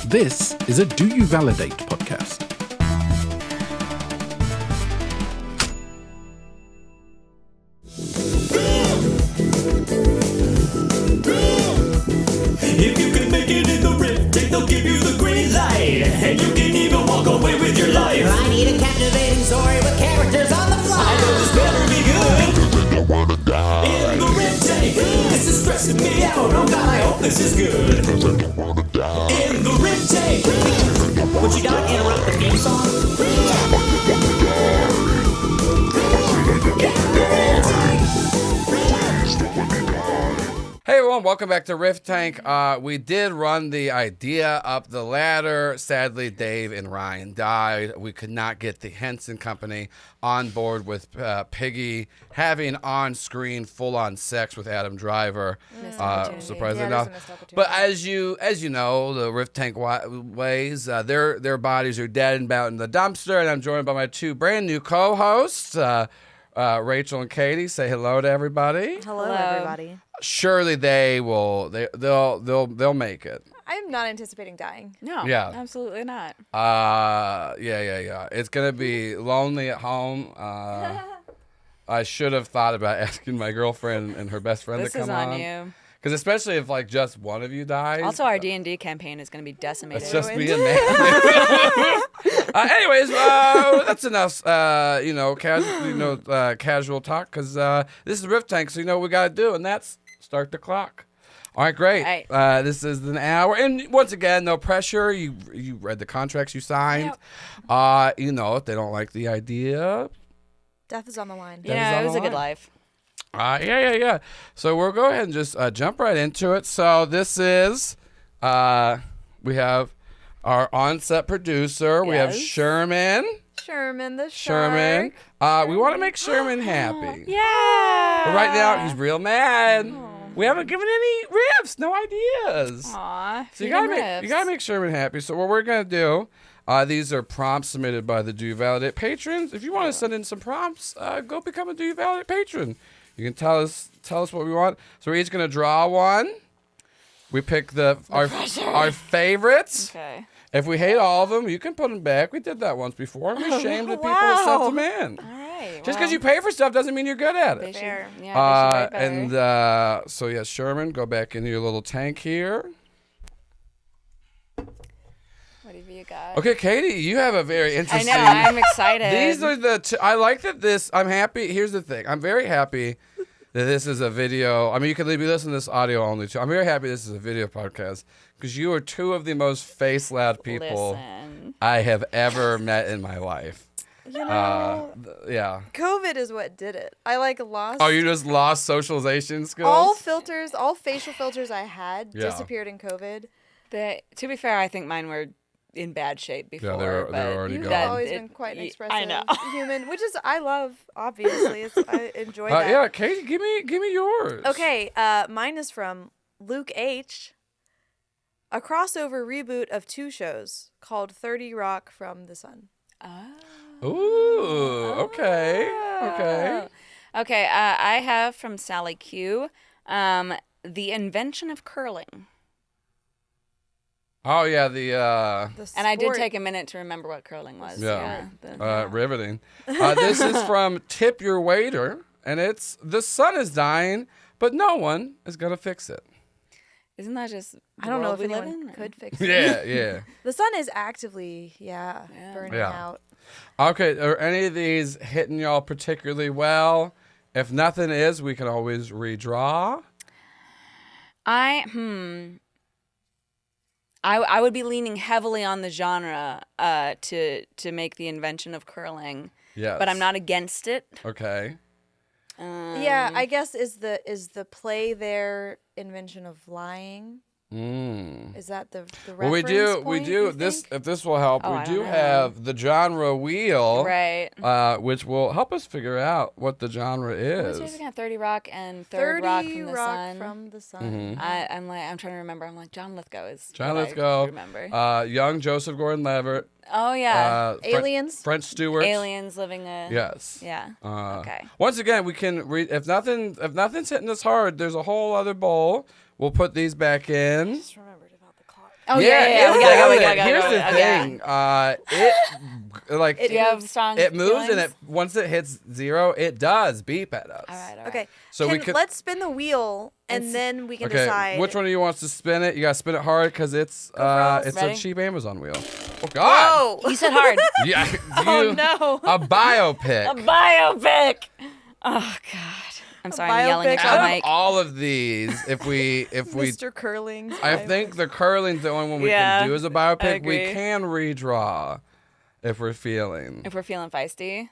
This is a Do You Validate podcast. If you can make it in the Riff Tank, they'll give you the green light, and you can even walk away with your life. I need a captivating story with characters on the fly. I know this better be good. I wanna die. In the Riff Tank, this is stressing me out. Oh God, I hope this is good. Because I don't wanna die. In the Riff Tank. Would you not interrupt the theme song? Hey everyone, welcome back to Riff Tank. We did run the idea up the ladder. Sadly, Dave and Ryan died. We could not get the Henson Company on board with Piggy having on-screen full-on sex with Adam Driver. Surprisingly enough. But as you know, the Riff Tank ways, their bodies are dead and out in the dumpster. And I'm joined by my two brand new co-hosts, Rachel and Katie. Say hello to everybody. Hello, everybody. Surely they'll make it. I'm not anticipating dying. No, Yeah. absolutely not. Yeah. It's gonna be lonely at home. I should have thought about asking my girlfriend and her best friend This to come is on you. Because especially if like just one of you dies. Also, our D&D campaign is going to be decimated. It's just me and Matt. Anyways, that's enough. Casual talk because this is Riff Tank, so you know what we got to do, and that's start the clock. All right, great. Right. This is an hour, and once again, no pressure. You read the contracts you signed. Yep. If they don't like the idea, Death is on the line. Death is on It the was a good line. life. Yeah. So we'll go ahead and just jump right into it. So this is, we have our on-set producer. We have Yes. Sherman the Sherman. shark. We want to make Sherman happy. Yeah. But right now, he's real mad. We haven't given any riffs, no ideas. Aw. So you gotta make Sherman happy. So what we're gonna do, these are prompts submitted by the Do You Validate patrons. If you want to send in some prompts, go become a Do You Validate patron. You can tell us what we want. So we're each gonna draw one. We pick our favorites. Okay. If we hate all of them, you can put them back. We did that once before. And we shamed the people that sent them in. All right. Just because you pay for stuff doesn't mean you're good at it. Fair. Yeah, they should write better. And so yeah, Sherman, go back into your little tank here. What have you got? Okay, Katie, you have a very I interesting. know. I'm excited. These are the. I like that this. I'm happy. Here's the thing. I'm very happy that this is a video. I mean, you could be listening to this audio only too. I'm very happy this is a video podcast because you are two of the most face loud people Listen. I have ever met in my life. You know, Yeah. COVID is what did it. I lost Oh, you just lost socialization skills. all filters, all facial filters I had Yeah. disappeared in COVID. To be fair, I think mine were in bad shape before. they're but already You've gone. always been quite an expressive I know. human, which is I love. Obviously, I enjoy that. Yeah, Katie, give me yours. Okay, mine is from Luke H. A crossover reboot of two shows called 30 Rock from the Sun. Ooh. Okay. Okay. I have from Sally Q. The Invention of Curling. Oh yeah, And I did sport- take a minute to remember what curling was. Yeah. Yeah. riveting. This is from Tip Your Waiter, and it's the sun is dying, but no one is gonna fix it. Isn't that just the I don't know world if we live anyone in? could fix it. Yeah. The sun is actively, burning Yeah. out. Okay, are any of these hitting y'all particularly well? If nothing is, we can always redraw. I would be leaning heavily on the genre to make the invention of curling. Yes. But I'm not against it. Okay. Yeah, I guess is the play their invention of lying? Is that the reference Well, we do point, you this. think? If this will help, Oh, we I do don't know. have the genre wheel, Right. which will help us figure out what the genre What's is. yours again? 30 Rock and 30 Rock from the Rock Sun. from the Sun. I'm trying to remember. I'm like, John Lithgow is John what I Lithgow, remember. young Joseph Gordon-Levitt, Oh yeah. Aliens? French Stewart. Aliens living a Yes. Yeah. Okay. Once again, we can read. If nothing's hitting us hard, there's a whole other bowl. We'll put these back in. Just remembered about the clock. Oh yeah. We gotta go. Here's the thing. Do you have strong It moves feelings? and it once it hits 0, it does beep at us. All right. Okay. So let's spin the wheel and then we can Okay, decide. which one of you wants to spin it? You gotta spin it hard because it's us. a Ready? cheap Amazon wheel. Oh God! You said hard. Yeah, Oh, no. A biopic. A biopic. Oh God. I'm sorry. I'm yelling biopic at Out the of mic. all of these, if we, Mr. Curling. I think the curling's the only one we Yeah, can do as a I biopic. We agree. can redraw if we're feeling. If we're feeling feisty.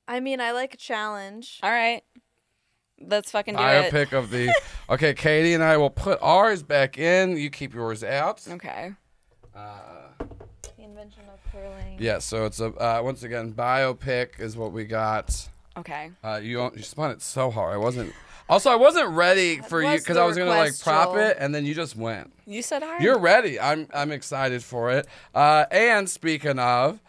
I mean, I like a challenge. All right. Let's fucking do it. Biopic of the. Okay, Katie and I will put ours back in. You keep yours out. Okay. The invention of curling. Yeah, so it's a once again biopic is what we got. Okay. You spun it so hard. I wasn't ready for you was because the I was gonna like request, prop Joel. it and then you just went. You said hard. You're ready. I'm excited for it. And speaking of,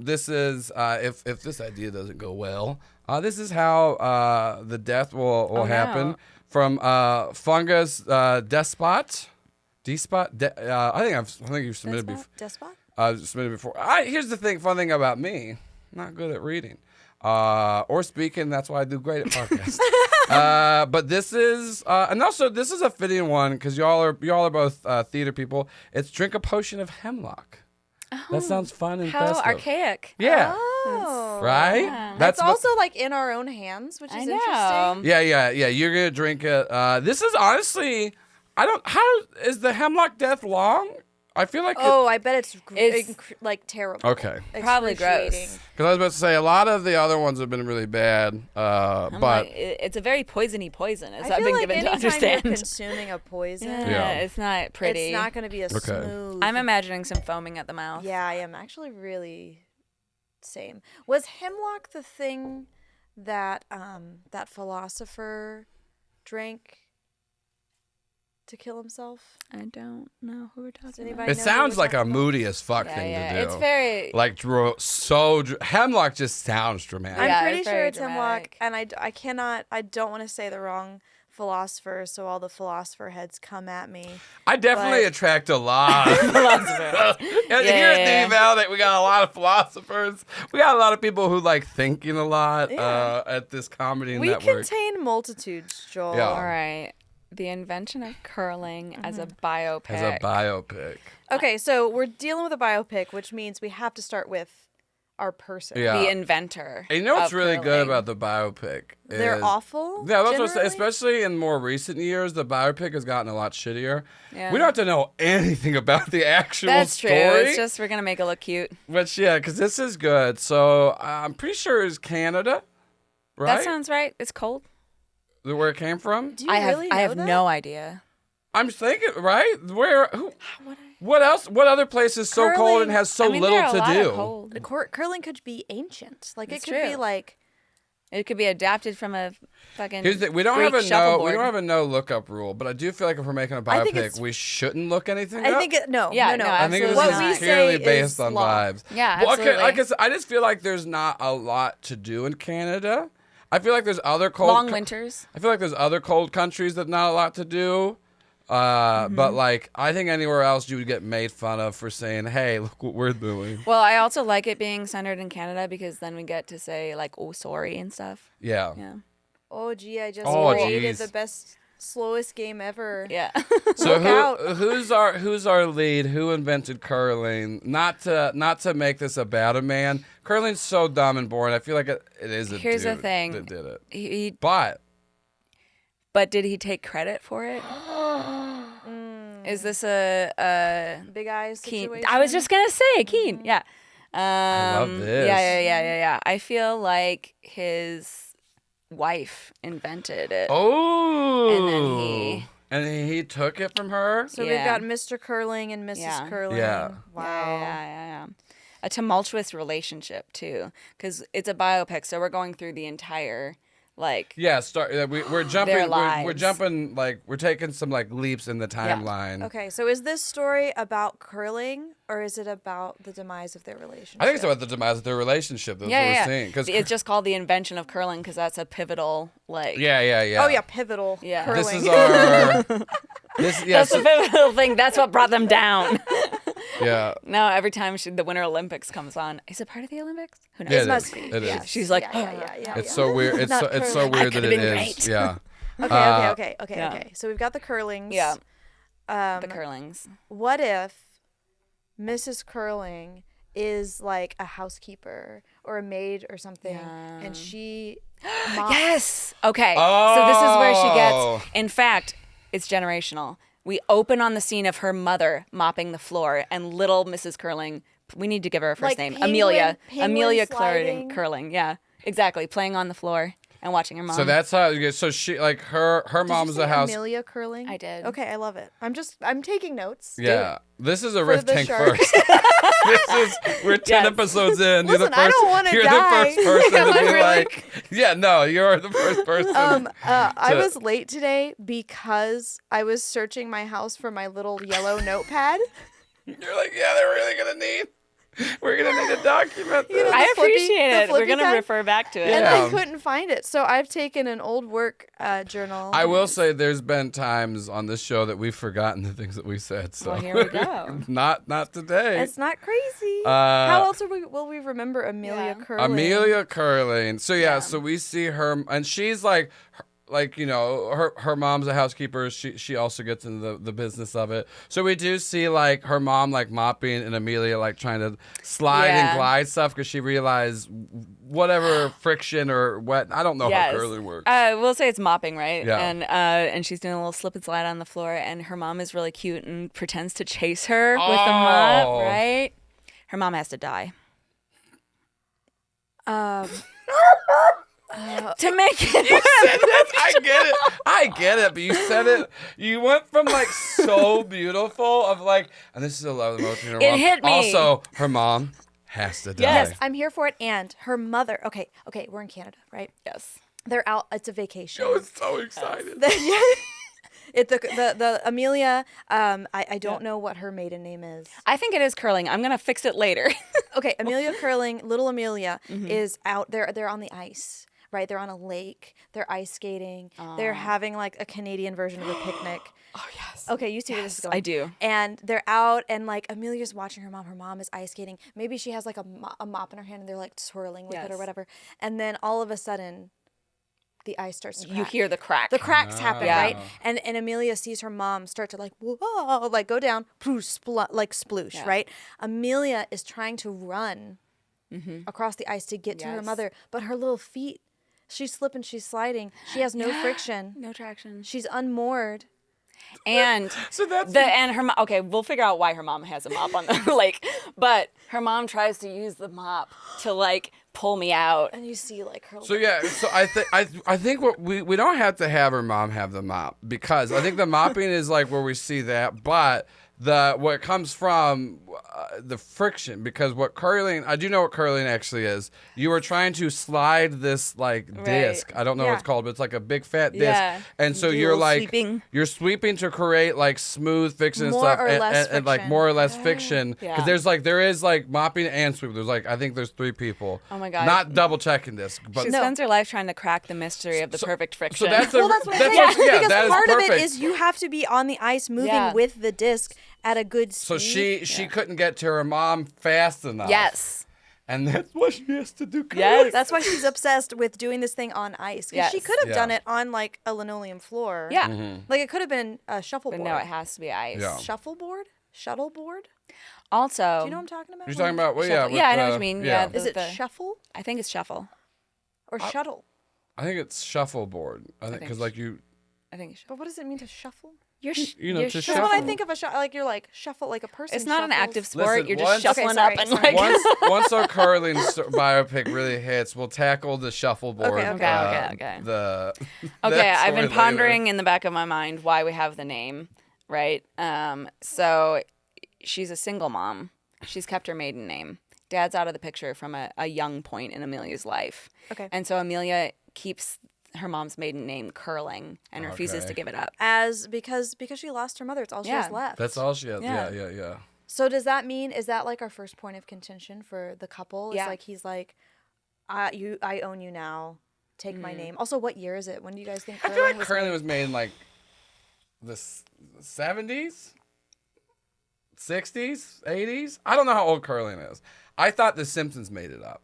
this is if this idea doesn't go well, this is how the death will happen no. from fungus despot. I think you've submitted before. Despot? Submitted before. Here's the fun thing about me, not good at reading or speaking. That's why I do great at podcasts. But this is, and also this is a fitting one because y'all are both theater people. It's drink a potion of hemlock. That sounds fun and How festive. archaic. Yeah. Oh. Right. Yeah. That's what- also like in our own hands, which is I interesting. know. Yeah. You're gonna drink it. This is honestly, how is the hemlock death long? I feel like. Oh, I bet it's, It's- like terrible. Okay. Probably gross. Excruciating. Because I was about to say a lot of the other ones have been really bad. I'm But like, it's a very poisony poison, as I I've feel been like given to anytime you're understand. consuming a poison, Yeah. It's not pretty. it's not going to be a smooth. I'm imagining some foaming at the mouth. Yeah, I am actually really same. Was hemlock the thing that that philosopher drank to kill himself? I don't know who we're talking anybody about. know it who sounds we're like a talking about? moody as fuck Yeah, thing yeah. to do. It's very. like hemlock just sounds dramatic. Yeah, I'm pretty it's sure very it's hemlock, and I don't want to say the wrong philosopher, so all the philosopher heads come at me. I definitely but- attract a lot. And here at the Validate, we got a lot of philosophers. We got a lot of people who like thinking a lot at this comedy We network. contain multitudes, Joel. Yeah. All right. The invention of curling as a biopic. As a biopic. Okay, so we're dealing with a biopic, which means we have to start with our person. Yeah. The inventor. And you know what's of really good curling. about the biopic? They're is- awful. Yeah, that's what I'm saying. generally? Especially in more recent years, the biopic has gotten a lot shittier. Yeah. We don't have to know anything about the actual That's true. story. It's just we're gonna make it look cute. Which, yeah, because this is good. So I'm pretty sure it's Canada, right? That sounds right. It's cold. Where it came from? Do you I really know have that? no idea. I'm thinking, right? What else? What other place is so cold Curling- and has so I mean, little there are a to lot do? of cold. The curling could be ancient. Like That's it could be true. like It could be adapted from a fucking. Here's the, we don't Greek have a no. We shuffleboard. don't have a no lookup rule, but I do feel like if we're making a I think biopic, it's- we shouldn't look anything I up. think it, no, Yeah, no, no, I think this absolutely what we is not. purely say based is on law. vibes. Yeah, Well, absolutely. okay, like I said, I just feel like there's not a lot to do in Canada. I feel like there's other cold. Long winters. I feel like there's other cold countries that not a lot to do. Mm-hmm. But like I think anywhere else you would get made fun of for saying, "Hey, look what we're doing." Well, I also like it being centered in Canada because then we get to say like, "Oh, sorry" and stuff. Yeah. Yeah. Oh gee, I just Oh, created geez. the best, slowest game ever. Yeah. So Look out. who's our lead? Who invented curling? Not to make this about a man. Curling's so dumb and boring. I feel like it is a Here's the dude thing. that did it. But But did he take credit for it? Is this a Big eyes Keen? situation. I was just gonna say Keen. Yeah. love this. Yeah. I feel like his wife invented it. oh, And then he took it from her. So Yeah. we've got Mr. Curling and Mrs. Yeah. Curling. Yeah. Wow. Yeah. A tumultuous relationship too, because it's a biopic, so we're going through the entire like. Yeah, we're jumping. We're lives. jumping like we're taking some like leaps in the timeline. Okay, so is this story about curling Or is it about the demise of their relationship? I think it's about the demise of their relationship. That's what we're seeing. Cause It's just called the invention of curling because that's a pivotal, like. yeah. Oh yeah, pivotal. Yeah. Curling. This is our. That's a pivotal thing. That's what brought them down. Yeah. Now, every time the Winter Olympics comes on, is it part of the Olympics? Who knows? Yeah, It must be. It is. Yeah. She's like, Yeah. It's so weird. It's Not so curling. weird that could've it been is. great. Yeah. Okay. Yeah. So we've got the curlings. Yeah. The curlings. What if Mrs. Curling is like a housekeeper or a maid or something, and she mops? Yes. Okay. So this is where she Oh. gets. In fact, it's generational. We open on the scene of her mother mopping the floor, and little Mrs. Curling. We need to give her a first Like name. penguin- Amelia. penguin Amelia sliding. Curling. Yeah. Exactly. Playing on the floor and watching her mom. So that's how. So she like her Did you mom's say a house. Amelia Curling. I did. Okay, I love it. I'm taking notes. Yeah. This is a Riff the Tank shark. first. We're 10 Yes. episodes in. You're Listen, the I first, don't wanna You're die. the first person to Am I be really? like, yeah, no, you're the first person. I was late today because I was searching my house for my little yellow notepad. You're like, yeah, they're really gonna need. We're gonna need to document this. know, I the flippy- appreciate the it. We're flippy gonna pen? refer back to it. And Yeah. I couldn't find it. So I've taken an old work journal. I will say there's been times on this show that we've forgotten the things that we said. So Well, here we go. not today. It's not crazy. Uh, How else will we remember Amelia Yeah. Curling? Amelia Curling. So so we see her, and she's like her mom's a housekeeper. She also gets into the business of it. So we do see like her mom like mopping and Amelia like trying to slide and Yeah. glide stuff because she realized whatever friction or what, I don't know how curling works. We'll say it's mopping, right? Yeah. And she's doing a little slip and slide on the floor, and her mom is really cute and pretends to chase her with the mop, Oh. right? Her mom has to die. To make it. I get it, but you said it. You went from like so beautiful of like, and this is a love emotion. Her It mom. hit me. Also, her mom has to die. Yes. I'm here for it. And her mother. Okay, we're in Canada, right? Yes. They're out. It's a vacation. I was so excited. The Amelia. I don't know what her maiden name is. I think it is curling. I'm gonna fix it later. Okay, Amelia Curling, little Amelia Mm-hmm. is out there. They're on the ice, right? They're on a lake. They're ice skating. They're having like a Canadian version of a picnic. Oh yes. Okay, you see where this is going. I do. And they're out, and like Amelia's watching her mom. Her mom is ice skating. Maybe she has like a mop in her hand, and they're like swirling with it or Yes. whatever. And then all of a sudden, the ice starts to crack. You hear the crack. The cracks happen, Yeah. right? And Amelia sees her mom start to like, whoa, like go down, like sploosh, Yeah. right? Amelia is trying to run across the ice to get to her Yes. mother, but her little feet, she's slipping, she's sliding. She has no friction. No traction. She's unmoored. And So that's her mom. Okay, we'll figure out why her mom has a mop on the lake. But her mom tries to use the mop to like pull me out. And you see like her. So yeah, so I think what we don't have to have her mom have the mop, because I think the mopping is like where we see that, but what comes from the friction, because what curling, I do know what curling actually is. You were trying to slide this like disc. I don't know what it's Yeah. called, but it's like a big fat disc. Yeah. And so Do a you're little like sweeping. you're sweeping to create like smooth fiction and More stuff, or and, less and like friction. more or less fiction. Yeah. Because there is like mopping and sweep. There's like I think there's 3 people. Oh my God. Not double checking this, but She spends her life trying to crack the mystery of the perfect friction. so that's Well, that's what I'm saying. Because that is part of perfect. it is you have to be on the ice moving Yeah. with the disc at a good speed. So she couldn't get to her mom fast enough. Yes. And that's what she has to do. Yes. That's why she's obsessed with doing this thing on ice. 'Cause she Yes. could have Yeah. done it on like a linoleum floor. Yeah. Like it could have been a shuffleboard. But no, it has to be ice. Yeah. Shuffleboard? Shuttleboard? Also, Do you know what I'm talking about? You're talking about well, yeah. Shuffle. with Yeah, I know the- what you mean. Yeah. Is it the- shuffle I think it's shuffle. or shuttle? I think it's shuffleboard. I think think because it's- like you I think it's shuffle. But what does it mean to shuffle? You're you know, you're to Because shuffle. when I think of a like you're like shuffle like a person. It's not an shuffles. active sport. Listen, You're once- just shuffling Okay, up and sorry. like. once our curling biopic really hits, we'll tackle the shuffleboard. Okay. Okay. The Okay, that I've been story pondering later. in the back of my mind why we have the name, right? So she's a single mom. She's kept her maiden name. Dad's out of the picture from a young point in Amelia's life. Okay. And so Amelia keeps her mom's maiden name Curling and refuses Okay. to give it up. Because she lost her mother. It's all she has Yeah. left. That's all she has. Yeah. Yeah. So does that mean, is that like our first point of contention for the couple? It's Yeah. like he's like, I own you now. Take my name. Also, what year is it? When do you guys think I feel like was Curling made? was made in like the 70s, 60s, 80s. I don't know how old Curling is. I thought The Simpsons made it up.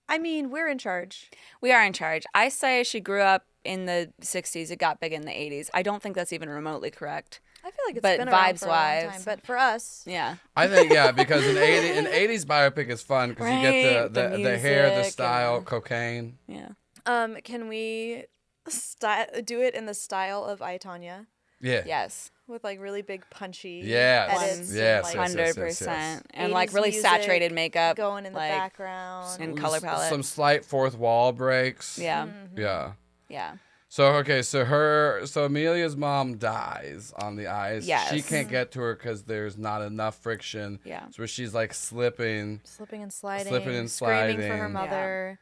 I mean, we're in charge. We are in charge. I say she grew up in the 60s. It got big in the 80s. I don't think that's even remotely correct. I feel like it's But been around for a long vibes-wise- time. But for us, Yeah. I think, yeah, because an 80s biopic is fun because you get Right, the the hair, the music style, and- cocaine. Yeah. can we do it in the style of I, Tonya? Yeah. Yes. With like really big punchy Yes. edits. and, Yes, like, yes, yes. 100%. And like 80s really music saturated makeup. going in the like, background. And color palette. Some slight fourth wall breaks. Yeah. Yeah. Yeah. So okay, so Amelia's mom dies on the ice. Yes. She can't get to her because there's not enough friction. Yeah. So she's like slipping. Slipping and sliding. Slipping and Screaming for her sliding. mother.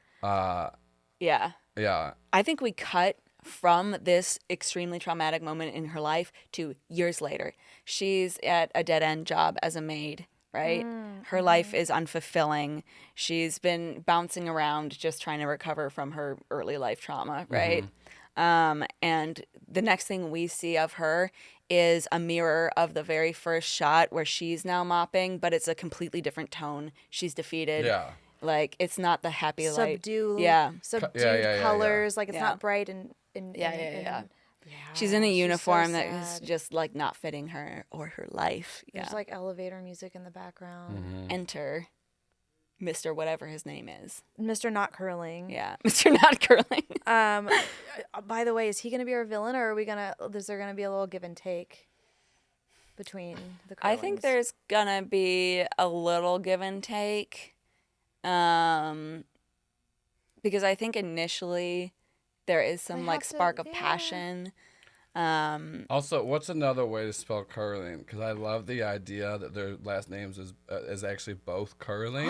Yeah. Yeah. I think we cut from this extremely traumatic moment in her life to years later. She's at a dead end job as a maid, right? Her life is unfulfilling. She's been bouncing around just trying to recover from her early life trauma, right? And the next thing we see of her is a mirror of the very first shot where she's now mopping, but it's a completely different tone. She's defeated. Yeah. Like, it's not the happy light. Subdued. Yeah. Subdued yeah. colors. Like it's Yeah. not bright and Yeah. She's in a she's so uniform that is sad. just like not fitting her or her life. Yeah. There's like elevator music in the background. Enter Mr. whatever his name is. Mr. Not Curling. Yeah. Mr. Not Curling. By the way, is he gonna be our villain, or is there gonna be a little give and take between the Curlings? I think there's gonna be a little give and take. Because I think initially there is some They like have to- spark of yeah. passion. Also, what's another way to spell Curling? Because I love the idea that their last names is actually both Curling.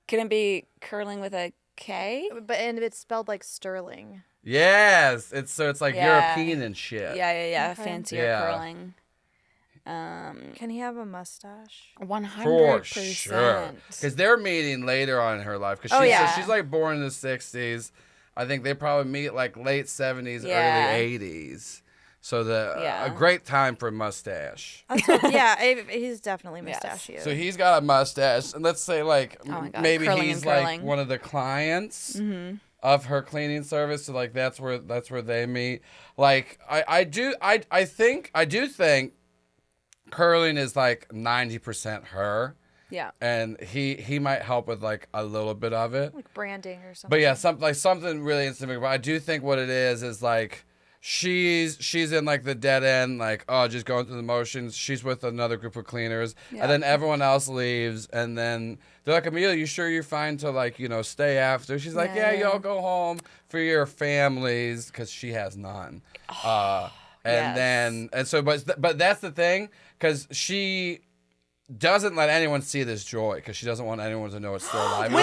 Can it be curling with a K? and it's spelled like Sterling. Yes, it's like Yeah. European and shit. Yeah. Okay. Fancier Yeah. curling. Can he have a mustache? 100%. For sure. Because they're meeting later on in her life. Because Oh, yeah. she's like born in the 60s. I think they probably meet like late 70s, Yeah. early 80s. So Yeah. a great time for a mustache. Yeah, he's definitely mustachioed. So he's got a mustache, and let's say like Oh my God, maybe curling he's and like curling. one of the clients of her cleaning service. So like that's where they meet. Like I do think Curling is like 90% her, Yeah. and he might help with like a little bit of it. like branding or something. But yeah, something really insignificant. But I do think what it is like she's in like the dead end, like just going through the motions. She's with another group of cleaners, and then everyone else leaves, and then they're like, Amelia, you sure you're fine to like stay after? She's like, yeah, y'all go home for your families, because she has none. Yes. But that's the thing, because she doesn't let anyone see this joy, because she doesn't want anyone to know it's still alive.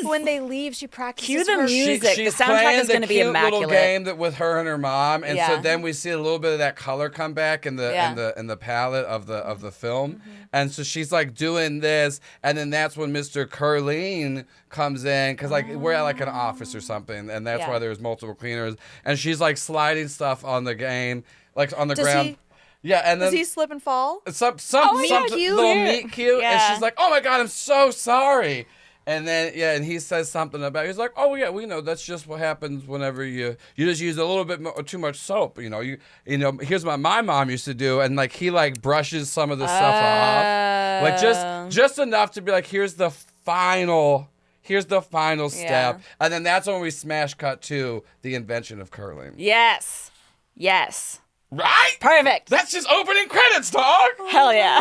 When they leave, she practices Cue the her music. She's The soundtrack playing is gonna the be cute little immaculate. game that with her and her mom, and so Yeah. then we see a little bit of that color come back in the Yeah. in the palette of the film, and so she's like doing this, and then that's when Mr. Curleen comes in, because like we're at like an office or something, and that's Yeah. why there's multiple cleaners, and she's like sliding stuff on the game, like on the Does ground. he- Yeah, and Does then he slip and fall? some meet cute. little meet cute, and Yeah. she's like, "Oh my God, I'm so sorry." And then and he says something about. He's like, "Oh yeah, we know that's just what happens whenever you just use a little bit too much soap. You know, here's what my mom used to do." And like he like brushes some of the stuff off, like just enough to be like, "Here's the final step." And then that's when we smash cut to the invention of curling. Yes. Right? Perfect. That's just opening credits, dog. Hell yeah.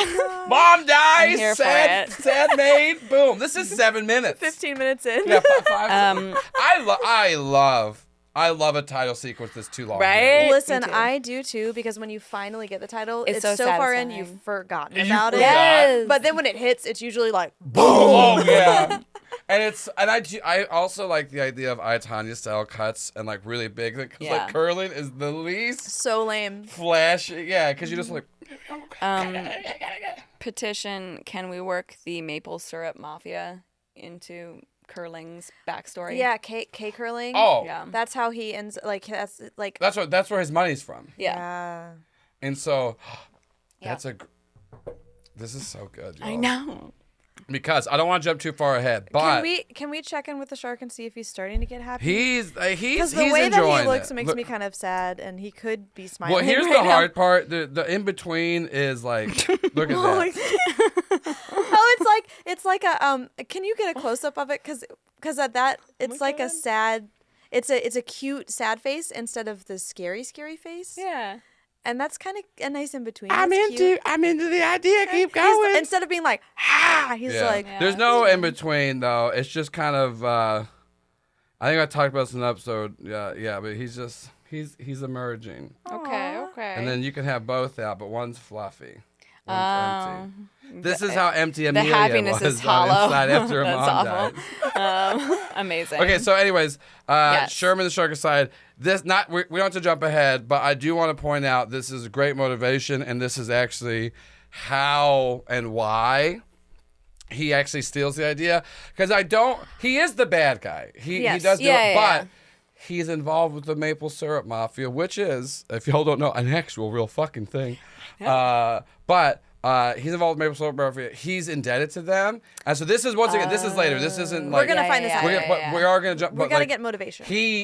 Mom dies. here for Sad, it. sad maid. Boom. This is 7 minutes. 15 minutes in. Yeah, five. I love a title sequence that's too long. Right? Listen, Me too. I do too, because when you finally get the title, It's it's so so far in satisfying. you've forgotten You about forgot. Yes. it. But then when it hits, it's usually like Boom. Oh yeah. I also like the idea of I, Tonya style cuts and like really big, because Yeah. like curling is the least so lame. flashy. Yeah, because you just like Petition, can we work the maple syrup mafia into Curling's backstory? Yeah, K curling. Oh, Yeah. That's how he ends. Like that's where his money's from. Yeah. And so, Yeah. this is so good. I y'all. know. Because I don't want to jump too far ahead, but can we check in with the shark and see if he's starting to get happy? he's Because the he's way that enjoying he looks it. makes Look- me kind of sad, and he could be smiling. Well, here's right the now. hard part. The in between is like, look at that. Oh, it's like a Can you get a close up of it? Because at that it's like a sad. It's a cute sad face instead of the scary face. Yeah. And that's kind of a nice in between. I'm It's cute. into the idea. Keep He's- going. instead of being like he's like Yeah. There's no in between though. It's just kind of. I think I talked about this in an episode. Yeah, but he's emerging, Okay. and then you can have both out, but one's fluffy. One's empty. Oh. This is how empty The Amelia happiness was is hollow. on inside after her That's mom awful. died. Amazing. Okay, so anyways, Yes. Sherman the Shark aside, we don't have to jump ahead, but I do want to point out this is great motivation, and this is actually how and why he actually steals the idea. Because he is the bad guy. He Yes. does do Yeah, it, yeah, but he's involved with the maple syrup mafia, which is, if y'all don't know, an actual real fucking thing. But he's involved with maple syrup mafia. He's indebted to them, and so this is once again. This is later. This isn't like we're gonna find this out. but we are gonna jump. We but, gotta like, get motivation. He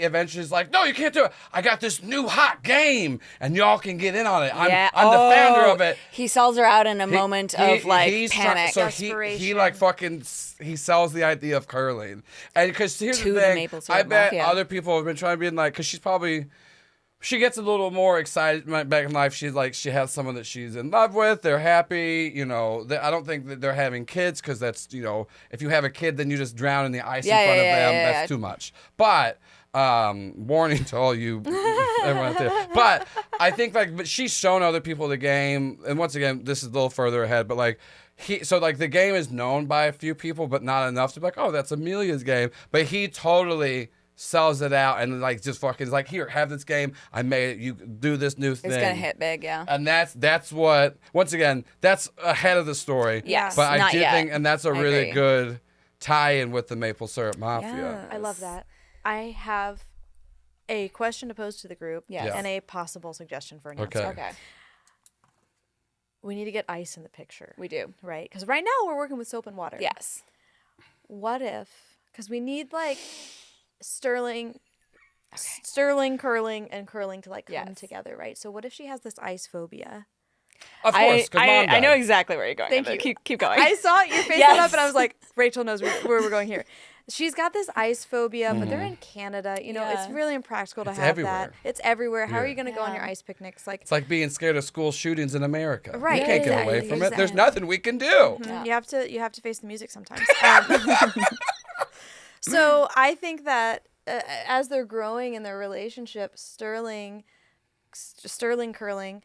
eventually is like, no, you can't do it. I got this new hot game, and y'all can get in on it. I'm the founder of it. He sells her out in a moment of like he's panic. So he like fucking he sells the idea of curling, and because here's To the the thing, maple syrup I bet mafia. other people have been trying to be like, because she gets a little more excited back in life. She's like, she has someone that she's in love with. They're happy. You know, I don't think that they're having kids because that's, you know, if you have a kid, then you just drown in the ice in front of them. That's too much. But warning to all you, everyone out there. But I think but she's shown other people the game. And once again, this is a little further ahead, but like, the game is known by a few people, but not enough to be like, oh, that's Amelia's game. But he totally sells it out and like just fucking is like, here, have this game. I made it. You do this new thing. It's gonna hit big, yeah. And that's what, once again, that's ahead of the story. Yes, But I not do yet. think, and that's a I really agree. good tie-in with the maple syrup mafia. I love that. I have a question to pose to the group Yes. and a possible suggestion for an answer. Okay. We need to get ice in the picture. We do. Right? Because right now we're working with soap and water. Yes. What if, because we need like sterling curling and curling to like come Yes. together, right? So what if she has this ice phobia? Of course, because mom I know died. exactly where you're going. Thank with it. you. Keep going. I saw your face Yes. lit up and I was like, Rachel knows where we're going here. She's got this ice phobia, but they're in Canada. You know, it's Yeah. really impractical to It's have everywhere. that. It's everywhere. How are Yeah. you going to go on your Yeah. ice picnics? Like, It's like being scared of school shootings in America. Right, You can't get away exactly, from it. There's exactly. nothing we can do. you have to face the music sometimes. So I think that as they're growing in their relationship, sterling curling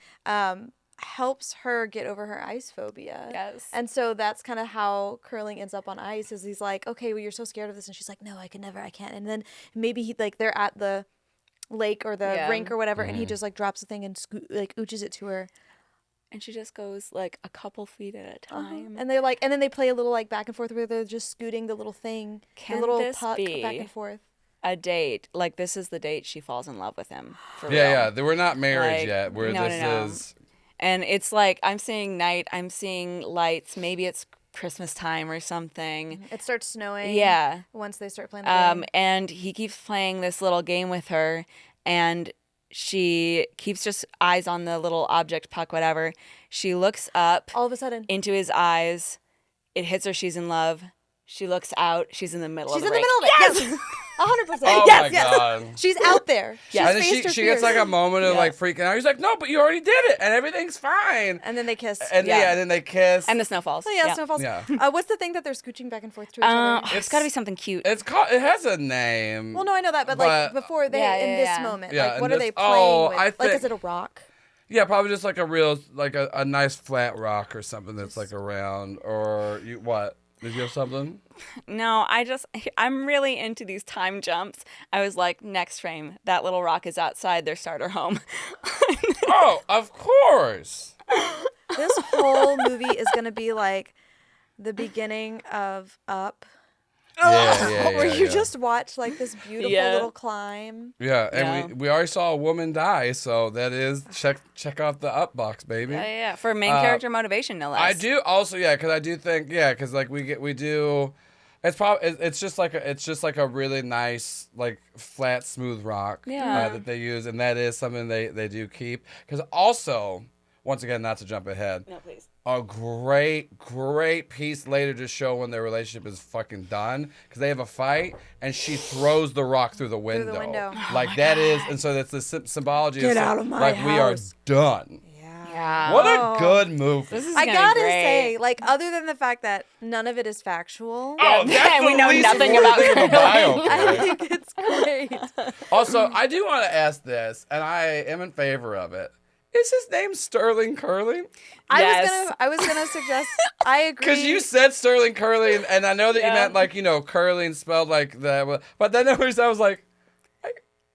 helps her get over her ice phobia. Yes. And so that's kind of how curling ends up on ice. Is he's like, okay, well, you're so scared of this, and she's like, no, I can't. And then maybe they're at the lake or the Yeah. rink or whatever, and he just like drops the thing and ooches it to her. And she just goes like a couple feet at a time. And they're like, and then they play a little like back and forth where they're just scooting the little thing, Can the little this puck be back and forth. A date, like this is the date she falls in love with him. For Yeah, real. We're not married Like, yet. Where no, this no. is. And it's like I'm seeing night, I'm seeing lights. Maybe it's Christmas time or something. It starts snowing. Yeah. Once they start playing the game. And he keeps playing this little game with her, and she keeps just eyes on the little object puck, whatever. She looks up All of a sudden, into his eyes. It hits her. She's in love. She looks out. She's in the middle she's of in the the rink. middle of it. Yes, 100%. Oh yes, my yes. God. She's out there. She's And then faced her she gets fears. like a moment of like freaking out. He's like, no, but you already did it, and everything's fine. And then they kiss. And Yeah. and then they kiss. And the snow falls. Oh yeah, snowfalls. Yeah. What's the thing that they're scooching back and forth to each other? It's got to be something cute. It's called. It has a name. Well, no, I know that, but like but- before they Yeah, in yeah, this yeah. moment, Yeah, like in what are this- they playing oh, with? I Like, think- is it a rock? Yeah, probably just like a real, like a nice flat rock or something that's like around. Or you what? Did you have something? No, I'm really into these time jumps. I was like, next frame, that little rock is outside their starter home. Oh, of course. This whole movie is gonna be like the beginning of Up, where you just watch like this beautiful little climb. Yeah, and we already saw a woman die, so that is check off the Up box, baby. Yeah. For main character motivation, no less. I do also, because I do think, because like we do. It's just like a really nice like flat smooth rock that they use, and that is something they do keep. Because also, once again, not to jump ahead, No, please. a great piece later to show when their relationship is fucking done, because they have a fight and she throws the rock through the window. Like that is, and so that's the symbology. Get of out of my like house. we are done. Yeah. What a good movie. This is I gonna gotta be great. say, like, other than the fact that none of it is factual, Oh, that's we the know least nothing important about thing of a biopic. I think it's great. Also, I do want to ask this, and I am in favor of it. Is his name Sterling Curly? Yes. I was gonna suggest. I agree. Because you said Sterling Curly, and I know that you meant like curling spelled like that, but then I was like.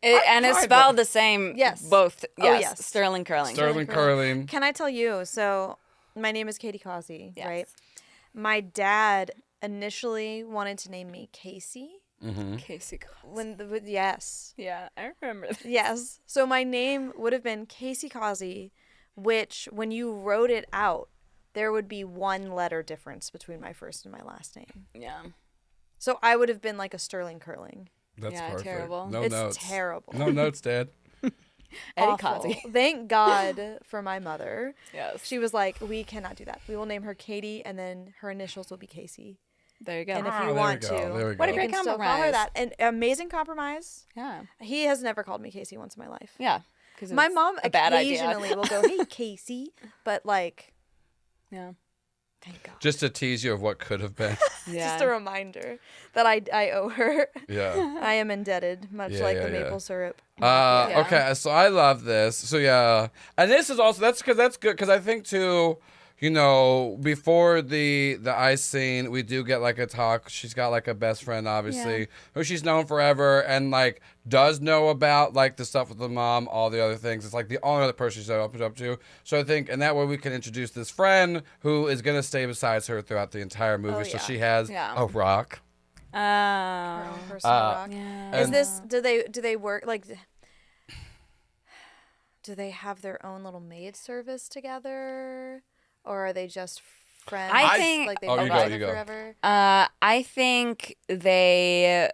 And it's spelled the same. Yes. Both. Oh, Yes. yes. Sterling Curling. Sterling Curling. Can I tell you? So, my name is Katie Causey, Yes. right? My dad initially wanted to name me Casey. Casey Causey. Yes. Yeah, I remember that. Yes. So my name would have been Casey Causey, which when you wrote it out, there would be one letter difference between my first and my last name. Yeah. So I would have been like a Sterling Curling. That's Yeah, perfect. terrible. No It's notes. terrible. No notes, Dad. Eddie Awful. Causey. Thank God for my mother. Yes. She was like, we cannot do that. We will name her Katie, and then her initials will be Casey. There you go. And if Oh, you there want we go. to, There we What a go. great you can still call her compromise. that. An amazing compromise. Yeah. He has never called me Casey once in my life. Yeah. 'Cause My it's mom a bad idea. occasionally will go, "Hey, Casey," but like, Yeah. thank God. Just to tease you of what could have been. Yeah. Just a reminder that I owe her. Yeah. I am indebted, much Yeah, like yeah, the yeah. maple syrup. Yeah. Okay, so I love this. So yeah, and this is also that's good because I think too, before the ice scene, we do get like a talk. She's got like a best friend, obviously, who she's known forever, and like does know about like the stuff with the mom, all the other things. It's like the only other person she's opened up to. So I think, and that way we can introduce this friend who is gonna stay beside her throughout the entire movie. So yeah. she has Yeah. a rock. Her own personal rock. Yeah. Is And- this? Do they work like? Do they have their own little maid service together, or are they just friends? I think- like they've Oh, been you go, together you go. forever. I think they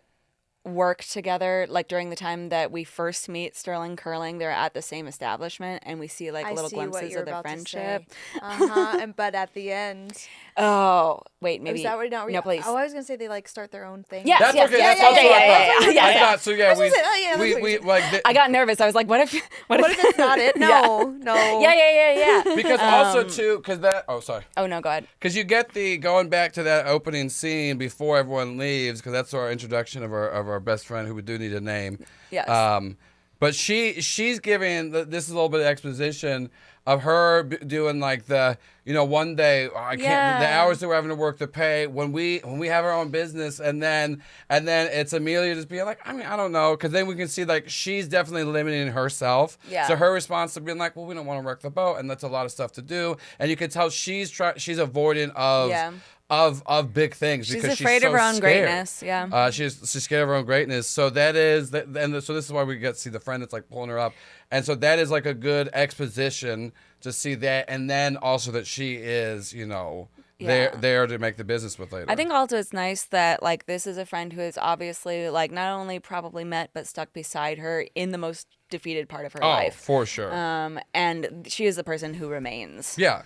work together like during the time that we first meet Sterling Curling. They're at the same establishment, and we see like I little see what glimpses you're of their about to friendship. say. And but at the end, Oh, wait, maybe. is that what? No, please. Oh, I was gonna say they like start their own thing. Yes, That's yes, okay. yes, That's also yeah, what I yeah, thought. yeah, I yeah. thought so. Yeah, was gonna say, oh, yeah, that's what we you like. I got nervous. I was like, what if What if it's not it? No, no. Yeah. because also too, because that. Oh, sorry. Oh no, go ahead. Because you get the going back to that opening scene before everyone leaves, because that's our introduction of our best friend who we do need a name. Yes. But she's giving this is a little bit of exposition of her doing like the one day I can't the Yeah. hours that we're having to work to pay when we have our own business, and then it's Amelia just being like, I mean, I don't know, because then we can see like she's definitely limiting herself. Yeah. So her response to being like, well, we don't want to wreck the boat, and that's a lot of stuff to do, and you can tell she's avoiding of. Yeah. Of big things She's because afraid she's of her so own scared. greatness, yeah. She's scared of her own greatness. So that is, so this is why we get to see the friend that's like pulling her up, and so that is like a good exposition to see that, and then also that she is, there to make the business with later. I think also it's nice that like this is a friend who is obviously like not only probably met but stuck beside her in the most defeated part of her oh, life. for sure. And she is the person who remains. Yeah.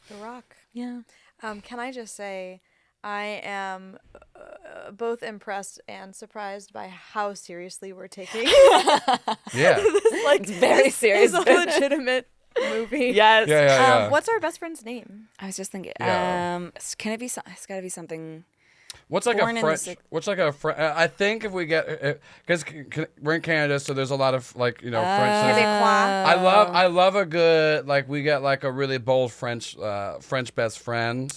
The Rock. Yeah. Can I just say, I am both impressed and surprised by how seriously we're taking Yeah. this. Like, very serious. It's a legitimate movie. Yes. Yeah. What's our best friend's name? I was just thinking. Yeah. Can it be? It's got to be something. What's like Born a in the French? six- What's like a French? I think if we get because we're in Canada, so there's a lot of like French. I love a good like we get like a really bold French best friend,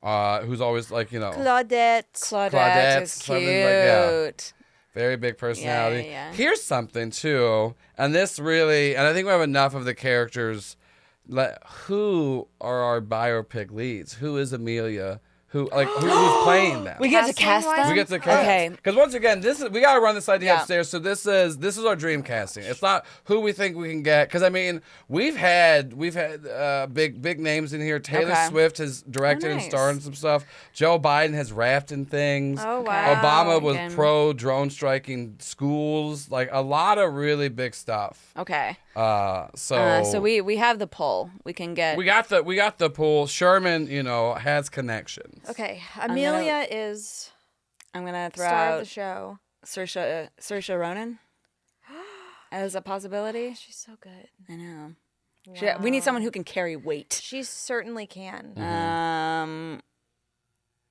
who's always like Claudette. Claudette is something cute. like- yeah. Very big personality. Yeah. Here's something too, and this really, and I think we have enough of the characters. Who are our biopic leads? Who is Amelia? Who's playing them? We get to cast Casting-wise? them. We get to cast. Okay. Because once again, we gotta run this idea Yeah. upstairs. So this is our dream casting. It's not who we think we can get. Because I mean, we've had big names in here. Taylor Okay. Swift has directed and nice. starred in some stuff. Joe Biden has rapped in things. Oh, wow. Obama was Again. pro drone striking schools. Like a lot of really big stuff. Okay. So we have the poll. We can get. we got the pool. Sherman, has connections. Okay, Amelia is I'm gonna throw star of the out show. Saoirse Ronan as a possibility. She's so good. I know. We need someone who can carry weight. She certainly can.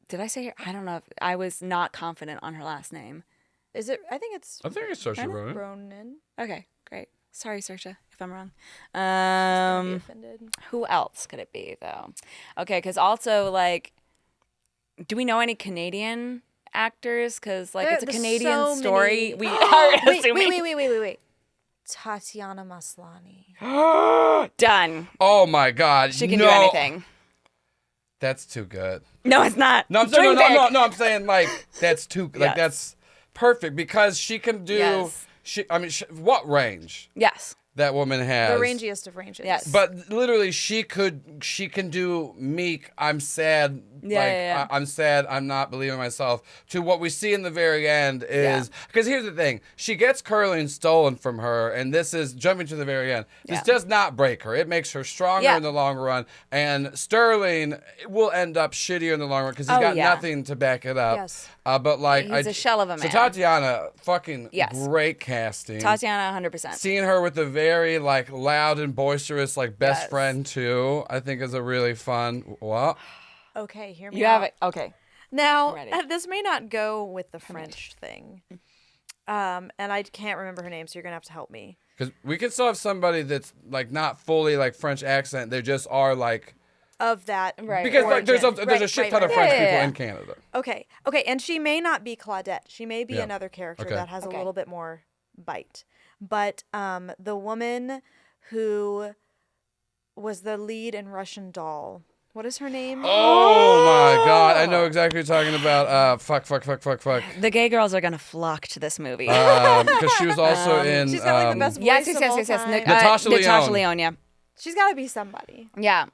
Did I say her? I don't know. I was not confident on her last name. Is it? I think it's I think it's Saoirse Ronan. Ronan. Okay, great. Sorry, Saoirse, if I'm wrong. Don't be offended. Who else could it be though? Okay, because also do we know any Canadian actors? Because it's a There's Canadian so story. many. We are Wait, assuming. wait. Tatiana Maslany. Done. Oh my God! She can do anything. That's too good. No, it's not. No, I'm saying Dream big. no. I'm saying that's too Yes. that's perfect because she can do. Yes. What range Yes. that woman has? The rangiest of ranges. Yes. But literally, she can do meek. I'm sad. Yeah. I'm sad. I'm not believing myself. To what we see in the very end is because here's the thing: she gets curling stolen from her, and this is jumping to the very end. This does not break her. It makes her stronger Yeah. in the long run. And Sterling will end up shittier in the long run because he's got nothing to back it up. Yes. But He's a shell of a So man. Tatiana, fucking Yes. great casting. Tatiana, 100%. Seeing her with a very loud and boisterous best Yes. friend too, I think is a really fun. What? Okay, hear me You out. have it. Okay. Now, ready. this may not go with the French thing. And I can't remember her name, so you're going to have to help me. Because we can still have somebody that's not fully French accent. They just are Of that. Right. because origin. there's a shit ton of right. French Yeah. people in Canada. Okay, and she may not be Claudette. She may be Yeah. another character Okay. that has Okay. a little bit more bite. But the woman who was the lead in Russian Doll, what is her name? Oh my God! I know exactly what you're talking about. Fuck. The gay girls are going to flock to this movie. Because she was also in. She's got the best voice yes. of all time. Natasha Natasha Lyonne. Lyonne, yeah. She's got to be somebody. Yeah.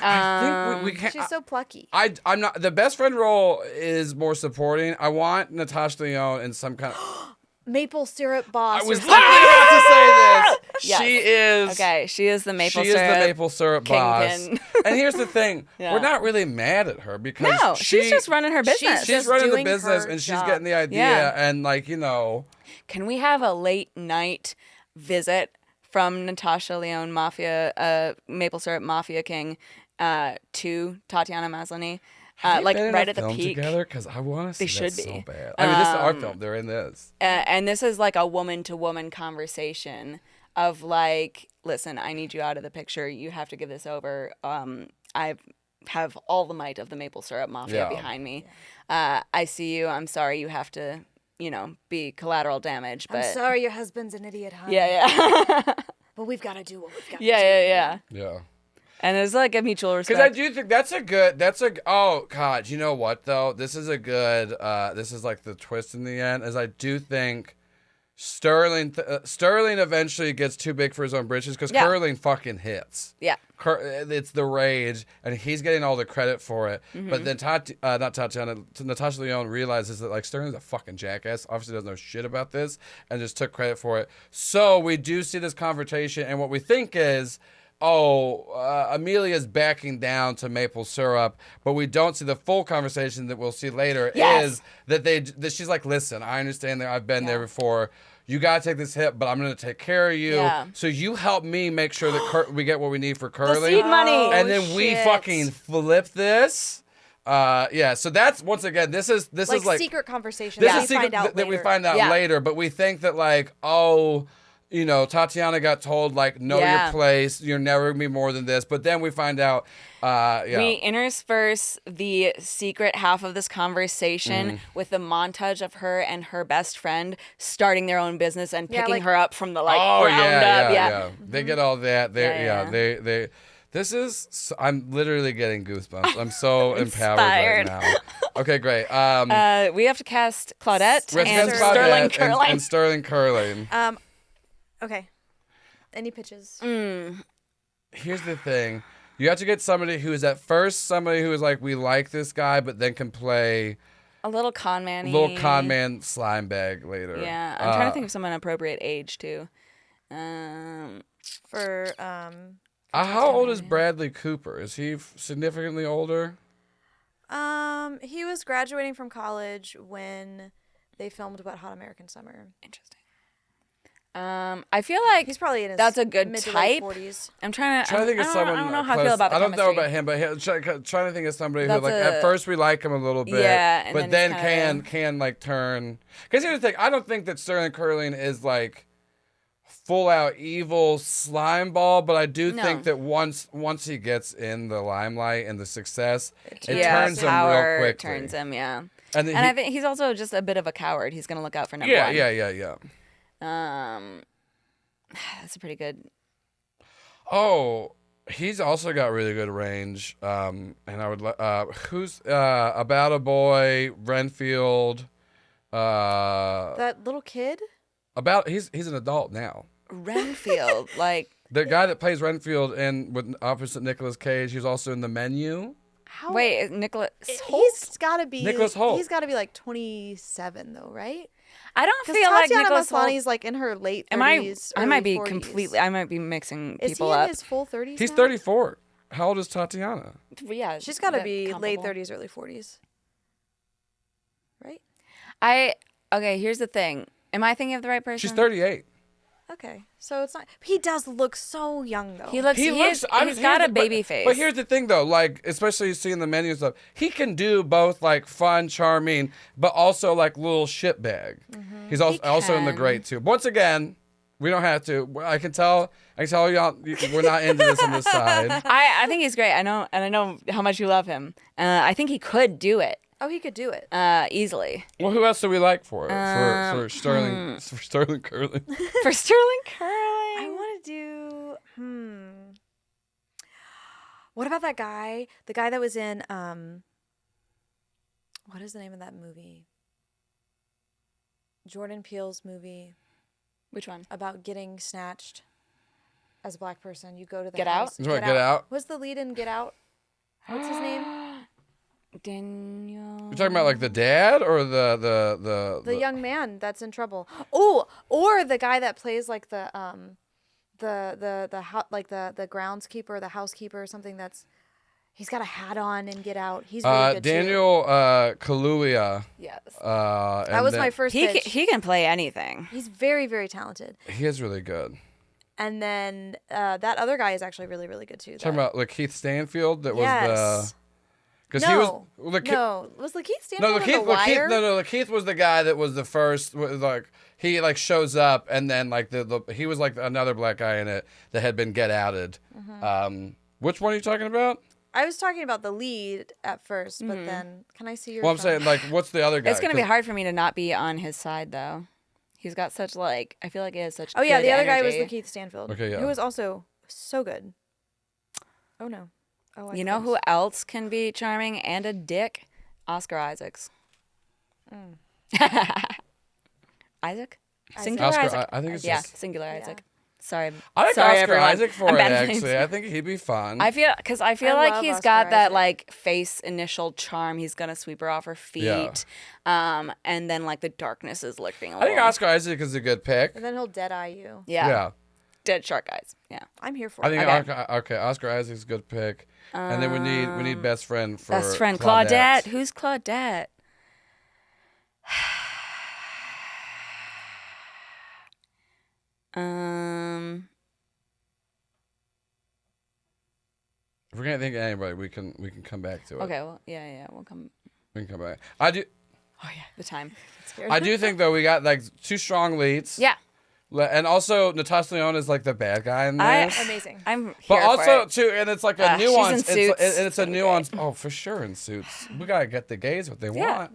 I think we can't. She's so plucky. I'm not. The best friend role is more supporting. I want Natasha Lyonne in some kind of. Maple syrup boss. I or was something. literally about to say this. Yes. She is. Okay, she is the maple She syrup. is the maple syrup boss. kingpin. And here's the thing: Yeah. we're not really mad at her because No, she's just running her business. She's just running the doing business her and she's job. getting the idea Yeah. and Can we have a late night visit from Natasha Lyonne Mafia, Maple Syrup Mafia King, to Tatiana Maslany? Have they been in right a at the film peak. together because I want to see They should that so be. bad. I mean, this is our film. They're in this. And this is a woman-to-woman conversation of listen, I need you out of the picture. You have to give this over. I have all the might of the Maple Syrup Mafia Yeah. behind me. I see you. I'm sorry you have to, be collateral damage. But I'm sorry your husband's an idiot, huh? Yeah. But we've got to do what we've got to do. Yeah. Yeah. And there's a mutual respect. Because I do think oh God, you know what though? This is a good, this is the twist in the end, is I do think Sterling eventually gets too big for his own britches because Yeah. Curling fucking hits. Yeah. It's the rage, and he's getting all the credit for it. Mm-hmm. But then Natasha Lyonne realizes that Sterling's a fucking jackass. Obviously doesn't know shit about this, and just took credit for it. So we do see this confrontation, and what we think is, Amelia's backing down to maple syrup, but we don't see the full conversation that we'll see later. Yes. Is that she's like, listen, I understand that I've been there before. You gotta take this hit, but I'm gonna take care of you. Yeah. So you help me make sure that we get what we need for curling. seed money. And then we shit. fucking flip this. So that's once again. This is Like secret conversations This that is we secret find out that we later. find out Yeah. later, but we think that you know, Tatiana got told, like, know your place. You're never going to be more than this. But then we find out, We intersperse the secret half of this conversation with the montage of her and her best friend starting their own business and picking her up from the, like, ground up. Yeah. They get all that. They this is, I'm literally getting goosebumps. I'm so empowered right now. Okay, great. We have to cast Claudette Let's and cast Sterling Claudette Curling. and Sterling Curling. Okay. Any pitches? Here's the thing. You have to get somebody who is at first somebody who is like, we like this guy, but then can play A little con man-y. little con man slime bag later. Yeah, I'm trying to think of someone appropriate age, too. For how old is Bradley Cooper? Is he significantly older? he was graduating from college when they filmed Wet Hot American Summer. Interesting. I feel like He's probably in his that's a good mid to type. late 40s. I'm trying to Trying to think of someone. I don't know how close. I feel about the I don't know chemistry. about him, but trying to think of somebody who, That's like, at first we like him a little bit, Yeah, but and then then can like turn. Because here's the thing: I don't think that Sterling Curling is like full out evil slime ball, but I do think that once he gets in the limelight and the success, it turns him real power quickly. turns him, yeah. And, And I think he's also just a bit of a coward. He's gonna look out for number one. yeah. That's a pretty good. Oh, he's also got really good range. And I would who's About a Boy, Renfield. That little kid? He's an adult now. Renfield, like The guy that plays Renfield with opposite Nicolas Cage, he's also in The Menu. How? wait, Nicholas Holt? He's got to be. Nicholas Holt. He's got to be like 27 though, right? I don't Because feel like Tatiana Nicholas Holt. Maslany's like in her late 30s. I might be 40s. completely. I might be mixing Is he people in up. his full 30s? He's now? 34. How old is Tatiana? Yeah, She's got to that be late comparable. 30s, early 40s. Right? Okay, here's the thing. Am I thinking of the right person? She's 38. Okay. So it's not. He does look so young though. He looks. He's got a baby face. But here's the thing, though. Like, especially seeing The Menu and stuff, he can do both, like, fun, charming, but also, like, little shitbag. He's also in The can. Great, too. Once again, we don't have to. I can tell y'all we're not into this on this side. I think he's great. I know how much you love him. I think he could do it Oh, he could do it. easily. Well, who else do we like for it? For Sterling Curling. For Sterling Curling. I want to do. What about that guy? The guy that was in. What is the name of that movie? Jordan Peele's movie Which one? about getting snatched as a black person. You go to the Get house. Out? What, Get Out? What's the lead in Get Out? What's his name? Daniel. You're talking about, like, the dad or the The young man that's in trouble. Oh, or the guy that plays like the groundskeeper, the housekeeper, or something. That's he's got a hat on and Get Out. He's really good Daniel Kaluuya. Yes. That was my first pitch. He can play anything. He's very, very talented. He is really good. And then that other guy is actually really, really good too. Talking about Lakeith Stanfield, that was yes. because No. he was Was Lakeith Stanfield in The Lakeith, Wire? Lakeith was the guy that was the first. Like, he like shows up, and then like he was like another black guy in it that had been get outed. Which one are you talking about? I was talking about the lead at first, but then can I see your? Well, I'm phone? saying, like, what's the other guy? It's gonna be 'Cause- hard for me to not be on his side though. He's got such I feel like he has such. Oh yeah, good the other guy was energy. Lakeith Stanfield. Okay, yeah. Who was also so good. Oh no. Oh, You know who else can be charming and a dick? Oscar Isaacs. Isaac? Singular Oscar, Isaac. I think it's Yeah, just. singular Isaac. Sorry. I like Sorry, Oscar everyone. Isaac for I'm it, bad at names. actually. I think he'd be fun. I feel I like love he's Oscar got that Isaac. like face initial charm. He's gonna sweep her off her feet, and then like the darkness is lifting. I think Oscar Isaac is a good pick. And then he'll dead eye you. Yeah. Dead shark eyes. Yeah. I'm here for I it. think Okay. Oscar Isaac's a good pick. And then we need best friend for Best friend Claudette. Who's Claudette? If we can't think of anybody, we can come back to it. Okay. Well, yeah. We'll come. We can come back. I do. Oh yeah. The time. I do think though we got like two strong leads. Yeah. And also, Natasha Lyonne is like the bad guy in this. Amazing. I'm here But also, for it. too, and it's like a She's nuance. in Suits. It's a nuance. Oh, for sure, in Suits. We gotta get the gays what they want.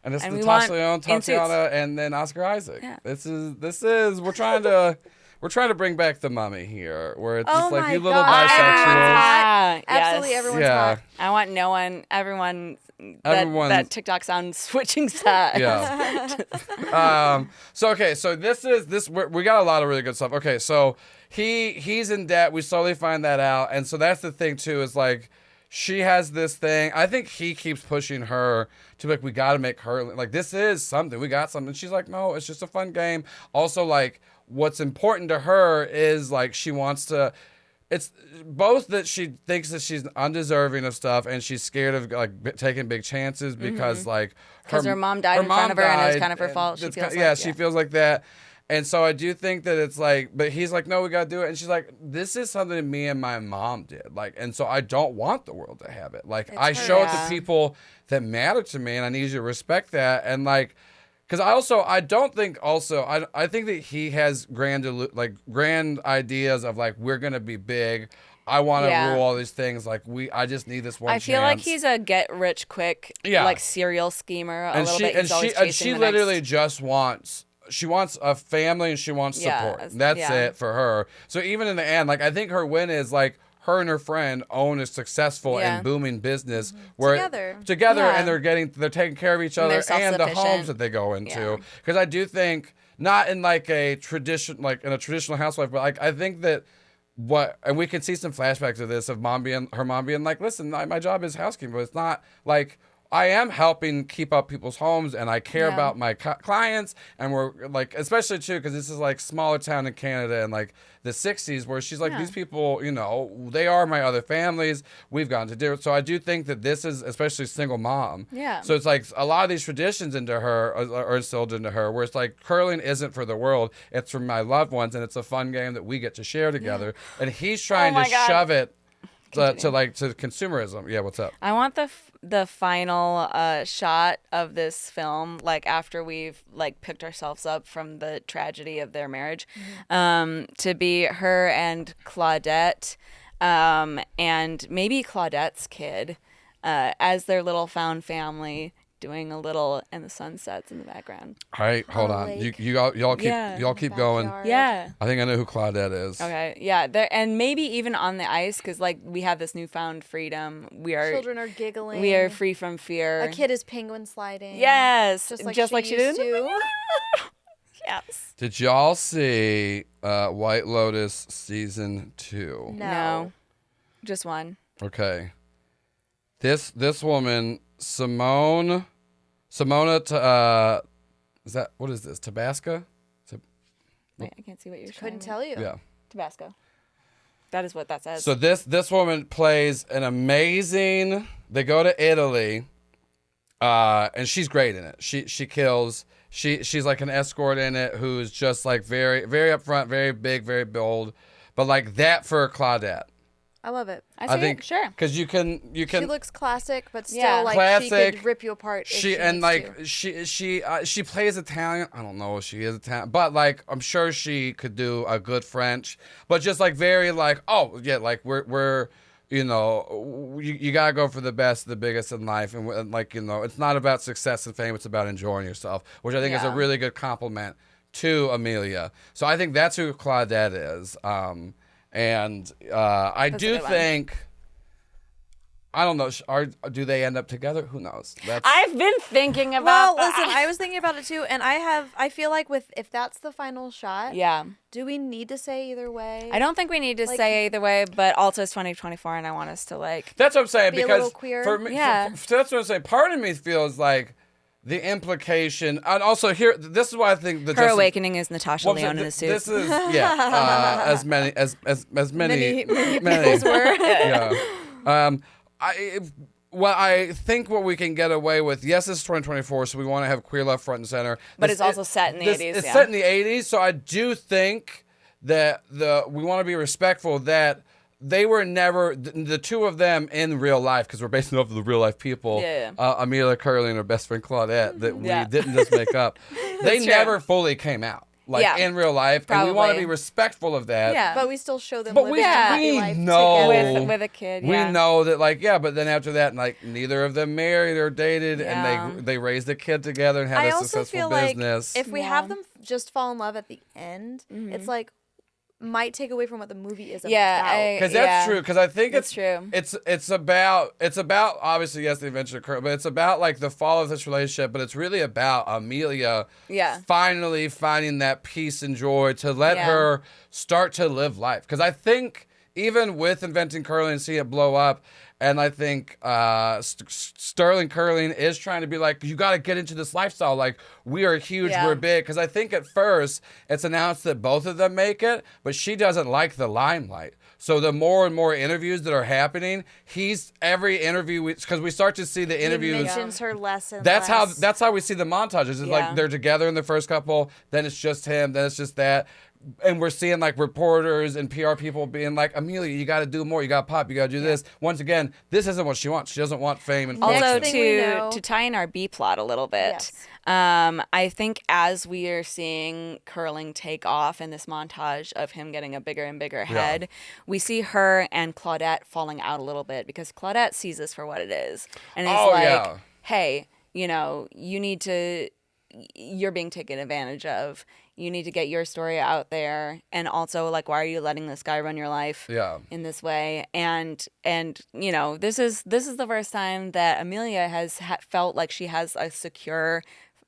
And it's And we Natasha want Lyonne, in Suits. Tatiana, and then Oscar Isaac. Yeah. This is. We're trying to bring back the Mummy here, where it's just Oh like my you little God. bisexuals. Ah, Absolutely, yes. everyone's Yeah. hot. I want no one, everyone. Everyone's- That TikTok sound switching sides. Yeah. So we got a lot of really good stuff. Okay, so he's in debt. We slowly find that out, and so that's the thing too. Is like she has this thing. I think he keeps pushing her to like we got to make her like this is something. We got something. She's like, no, it's just a fun game. Also, like what's important to her is like she wants to. It's both that she thinks that she's undeserving of stuff and she's scared of like taking big chances because like 'Cause her mom died in front of her and it was kind of her and fault. She it's feels kind- like, she feels like that. And so I do think that it's like, but he's like, no, we got to do it. And she's like, this is something me and my mom did. Like, and so I don't want the world to have it. Like, I show it to Yeah. people that matter to me and I need you to respect that. And like, because I think that he has grand ideas of like, we're going to be big. I want to Yeah. rule all these things. Like I just need this one I feel like chance. he's a get rich quick, Yeah. like serial schemer. and she literally just wants a family and she wants Yeah, support. That's yeah. it for her. So even in the end, like I think her win is like her and her friend own a successful Yeah. and booming business where Together. Yeah. and they're taking care of each And other they're and the self-sufficient. homes that they go into. Yeah. Because I do think not in like a tradition, like in a traditional housewife, but like I think that and we can see some flashbacks of this of her mom being like, listen, my job is housekeeping, but it's not like I am helping keep up people's homes and I care Yeah. about my clients. And we're like, especially too, because this is like smaller town in Canada in like the 60s where she's like, these people, you know, they are my other families. We've gone to dinner. So I do think that this is especially single mom. Yeah. So it's like a lot of these traditions into her are instilled into her where it's like curling isn't for the world. It's for my loved ones. And it's a fun game that we get to share together. And he's trying my to God. shove it to consumerism. Yeah. What's up? I want the final shot of this film, like after we've like picked ourselves up from the tragedy of their marriage, to be her and Claudette, and maybe Claudette's kid, as their little found family, doing a little and the sun sets in the background. All right, hold On a on. lake. Y'all keep going. Backyard. Yeah. I think I know who Claudette is. Okay. Yeah. There and maybe even on the ice, because like we have this newfound freedom. Children are giggling. We are free from fear. A kid is penguin sliding. Yes. Just like she did. used to. Yes. Did y'all see White Lotus season 2? No. Just one. Okay. This woman, Simona, is that what is this? Tabasco? Wait, I can't see what you're showing. Couldn't tell you. Yeah. Tabasco. That is what that says. So this woman plays an amazing. They go to Italy, and she's great in it. She kills. She's like an escort in it who's just like very very upfront, very big, very bold, but like that for Claudette. I love it. I think sure. Because you can. She looks classic, but still Yeah. like she Classic. could rip you apart. If she and needs like to. she plays Italian. I don't know if she is Italian, but like I'm sure she could do a good French. But just like very like like we're you know you gotta go for the best, the biggest in life, and like you know it's not about success and fame. It's about enjoying yourself, which I think is a Yeah. really good compliment to Amelia. So I think that's who Claudette is. And I That's a do good one. think. I don't know. Do they end up together? Who knows? I've been thinking Well, about listen, that. I was thinking about it too, and I feel like if that's the final shot, Yeah. do we need to say either way? I don't think we need to Like- say either way, but also it's 2024 and I want us to like That's what I'm saying Be a because little queer. for me, Yeah. that's what I'm saying. Part of me feels like the implication, and also here, this is why I think the her awakening is Natasha Well, Lyonne in a suit. This is as many Many people's were. Yeah. I think what we can get away with, yes, it's 2024, so we want to have queer love front and center. But it's also set in the 80s, It's yeah. set in the 80s, so I do think that we want to be respectful that they were never, the two of them in real life, because we're basing it off of the real life people, Yeah. Amelia Curley and her best friend Claudette, that we Yeah. didn't just make up, they true. never fully came out. like Yeah. in real life, and we want to Probably. be respectful of that. Yeah. But we still show them But living we, a happy we life know together. with a kid. we Yeah. know that, like, yeah, but then after that, like, neither of them married or dated, Yeah. and they raised a kid together and had I a also successful feel business. like if we Yeah. have them just fall in love at the end, it's like might take away from what the movie is Yeah, about. Because that's true. Because I think That's true. It's about obviously, yes, the invention occurred, but it's about like the fall of this relationship. But it's really about Amelia finally finding that peace and joy to let her start to live life. Because I think even with inventing curling and seeing it blow up, and I think Sterling Curling is trying to be like, you got to get into this lifestyle. Like, we are huge, we're big. Because I think at first it's announced that both of them make it, but she doesn't like the limelight. So the more and more interviews that are happening, every interview, because we start to see the interviews. He mentions her less and That's less. how we see the montages. It's like they're together in the first couple, then it's just him, then it's just that. And we're seeing like reporters and PR people being like, Amelia, you got to do more. You got to pop. You got to do this. Once again, this isn't what she wants. She doesn't want fame and fortune. Also, Next thing we know- to tie in our B plot a little bit, Yes. I think as we are seeing curling take off in this montage of him getting a bigger and bigger head, we see her and Claudette falling out a little bit because Claudette sees this for what it is. And is hey, you're being taken advantage of. You need to get your story out there. And also, like, why are you letting this guy run your life in this way? And this is the first time that Amelia has felt like she has a secure,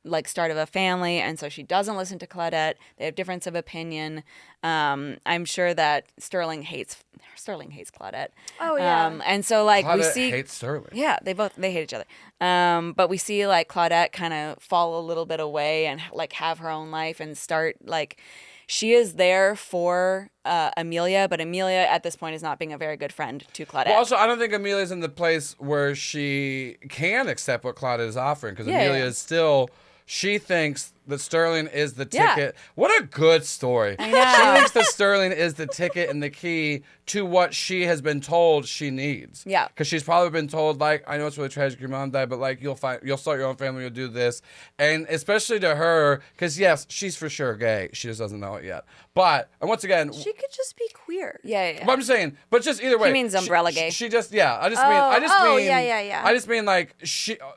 like, start of a family, and so she doesn't listen to Claudette. They have difference of opinion. I'm sure that Sterling hates Claudette. Oh, yeah. And so, like, Claudette we see hates Sterling. Yeah, they hate each other. But we see, like, Claudette kind of fall a little bit away and, like, have her own life and start, like, she is there for Amelia, but Amelia at this point is not being a very good friend to Claudette. Well, also, I don't think Amelia's in the place where she can accept what Claudette is offering, because Amelia is still, she thinks that Sterling is the ticket. What a good story. I know. She thinks that Sterling is the ticket and the key to what she has been told she needs. Yeah. Because she's probably been told, like, I know it's really tragic your mom died, but, like, you'll start your own family, you'll do this. And especially to her, because, yes, she's for sure gay. She just doesn't know it yet. But, and once again... She could just be queer. Yeah. But I'm saying, but just either way. He means umbrella gay. She just, I just mean like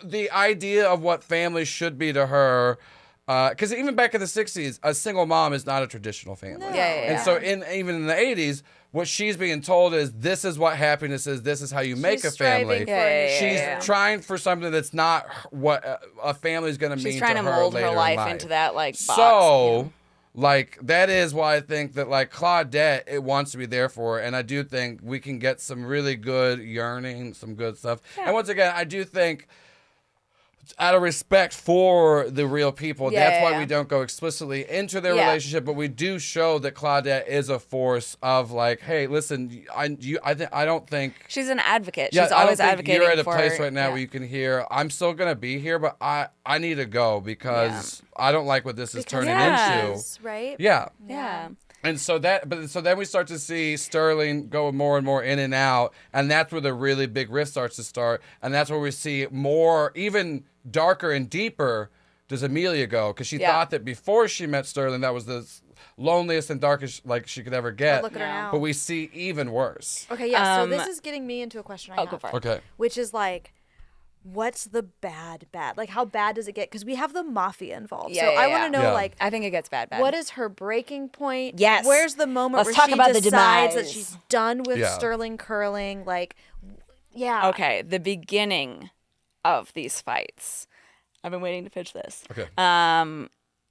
the idea of what family should be to her. Because even back in the 60s, a single mom is not a traditional family. No. And so even in the 80s, what she's being told is, this is what happiness is. This is how you make a family. She's trying for something that's not what a family is going to mean to her. She's trying to mold later her in life into that, like, box. So, like, that is why I think that, like, Claudette, it wants to be there for her. And I do think we can get some really good yearning, some good stuff. Yeah. And once again, I do think, out of respect for the real people, that's why we don't go explicitly into their relationship, but we do show that Claudette is a force of, like, hey, listen, I don't think she's an advocate. Yeah, she's always I don't advocating think you're at a for, place right now where you can hear, I'm still gonna be here, but I need to go because I don't like what this is turning into. Right? Yeah. And so then we start to see Sterling go more and more in and out, and that's where the really big rift starts to start, and that's where we see more, even darker and deeper, does Amelia go, because she thought that before she met Sterling, that was the loneliest and darkest, like, she could ever get. Look at her now. But we see even worse. Okay, so this is getting me into a question I have. Go for it. Okay. Which is like, what's the bad? Like, how bad does it get? Because we have the mafia involved. So I want to know, like, I think it gets bad. what is her breaking point? Yes. Where's the moment Let's where talk about she the decides that demise. she's done with Sterling Curling? Like, Okay, the beginning of these fights. I've been waiting to pitch this. Okay.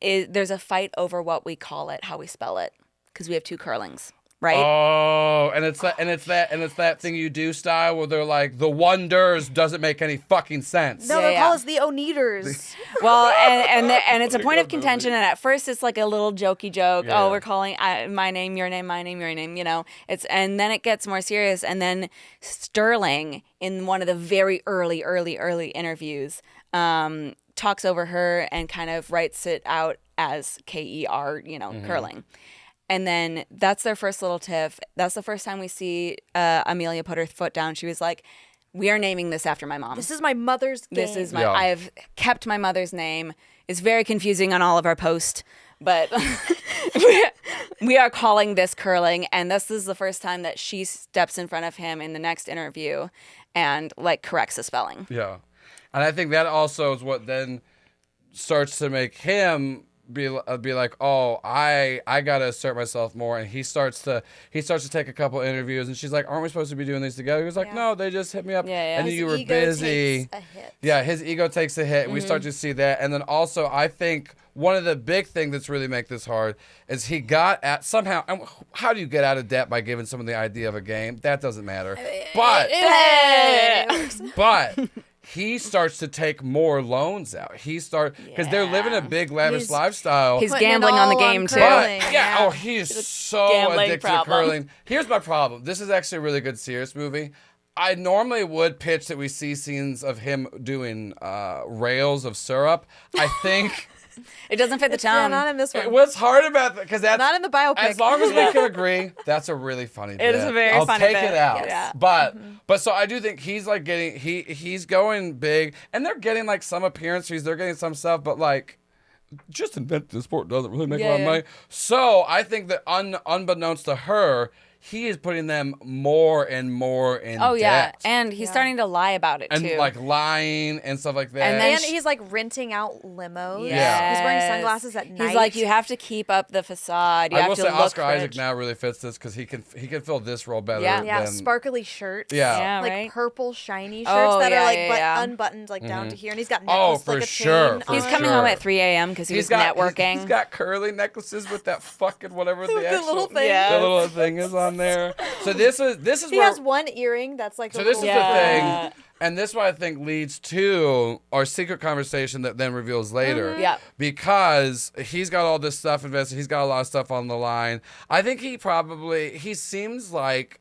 There's a fight over what we call it, how we spell it, because we have two curlings, right? Oh, and it's that thing you do style where they're like, the wonders doesn't make any fucking sense. no, they call us the Oneaters. Well, and it's a point of contention, and at first it's like a little jokey joke. Yeah. Oh, we're calling my name, your name, my name, your name. You know, and then it gets more serious, and then Sterling, in one of the very early interviews, talks over her and kind of writes it out as KER, curling. And then that's their first little tiff. That's the first time we see Amelia put her foot down. She was like, we are naming this after my mom. This is my mother's game. This is I have kept my mother's name. It's very confusing on all of our post but we are calling this curling, and this is the first time that she steps in front of him in the next interview and like corrects the spelling. Yeah. And I think that also is what then starts to make him be like, oh, I gotta assert myself more, and he starts to take a couple interviews, and she's like, aren't we supposed to be doing these together? He was like, no, they just hit me up, and His you were ego busy. takes a hit. Yeah, his ego takes a hit, and we start to see that, and then also I think one of the big things that's really make this hard is he got at somehow. And how do you get out of debt by giving someone the idea of a game? That doesn't matter, but. He starts to take more loans out. Because they're living a big lavish lifestyle. He's Putting it gambling on the all game on too. curling. But, he's so gambling addicted problem. to curling. Here's my problem. This is actually a really good serious movie. I normally would pitch that we see scenes of him doing rails of syrup. I think It doesn't fit the Yeah, tone. not in this one. what's hard about that, because that's Not in the biopic. As long as we can agree, that's a really funny bit. It is a very I'll funny take bit. it out. Yeah. But so I do think he's like getting he's going big, and they're getting like some appearance fees, they're getting some stuff, but like just inventing the sport doesn't really make a lot of money. So I think that unbeknownst to her, he is putting them more and more in debt. And he's starting to lie about it And too. like lying and stuff like that. And then And he's like renting out limos. Yeah. He's wearing sunglasses at night. He's like, you have to keep up the facade. You I have will to say look Oscar Isaac rich. now really fits this because he can fill this role better. Yeah. Yeah, than, sparkly shirts. Yeah. Like right? purple shiny shirts Oh, that yeah, are like yeah. unbuttoned like down to here, and he's got Oh, necklace for like a sure, chain. for He's on. coming home at 3 a.m. because he was networking. He's got curly necklaces with that fucking whatever the actual little thing. Yeah. the little thing is on there. So this is He where has one earring that's like. so a this is little the Yeah. thing, and this what I think leads to our secret conversation that then reveals later. Yeah. Because he's got all this stuff invested, he's got a lot of stuff on the line. I think he seems like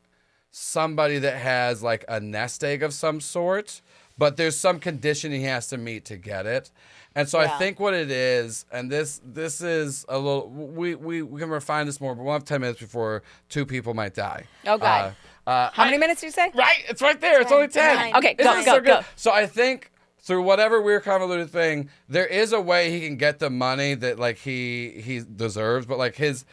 somebody that has like a nest egg of some sort, but there's some condition he has to meet to get it. And so I think what it is, and this is a little, we can refine this more, but we'll have 10 minutes before two people might die. Oh, God. How many minutes did you say? Right, it's right there. It's only 10. Okay, Isn't go, it go, so good? go. So I think through whatever weird convoluted thing, there is a way he can get the money that like he deserves, but like his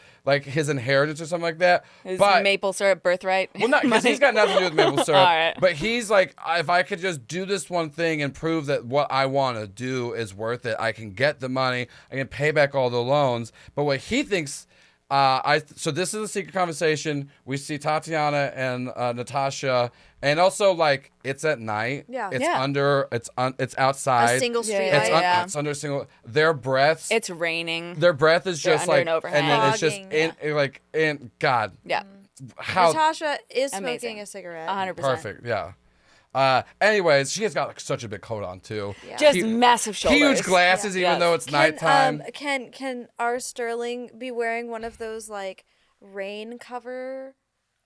inheritance or something like that. His but maple syrup birthright. well, not because he's got nothing to do with maple syrup. All right. But he's like, if I could just do this one thing and prove that what I want to do is worth it, I can get the money, I can pay back all the loans. But what he thinks. So this is a secret conversation. We see Tatiana and Natasha, and also like it's at night. Yeah. It's outside. A single street Yeah, light. yeah. It's under a single. Their breaths. It's raining. Their breath is They're just under like, an overhang. and then it's just Fogging, in God. Yeah. How Natasha is smoking Amazing. a cigarette. 100%. perfect. Yeah. Anyways, she has got like such a big coat on too. Yeah. Just Hu- massive shoulders. Huge glasses, even Yes. though it's nighttime. Can our Sterling be wearing one of those like rain cover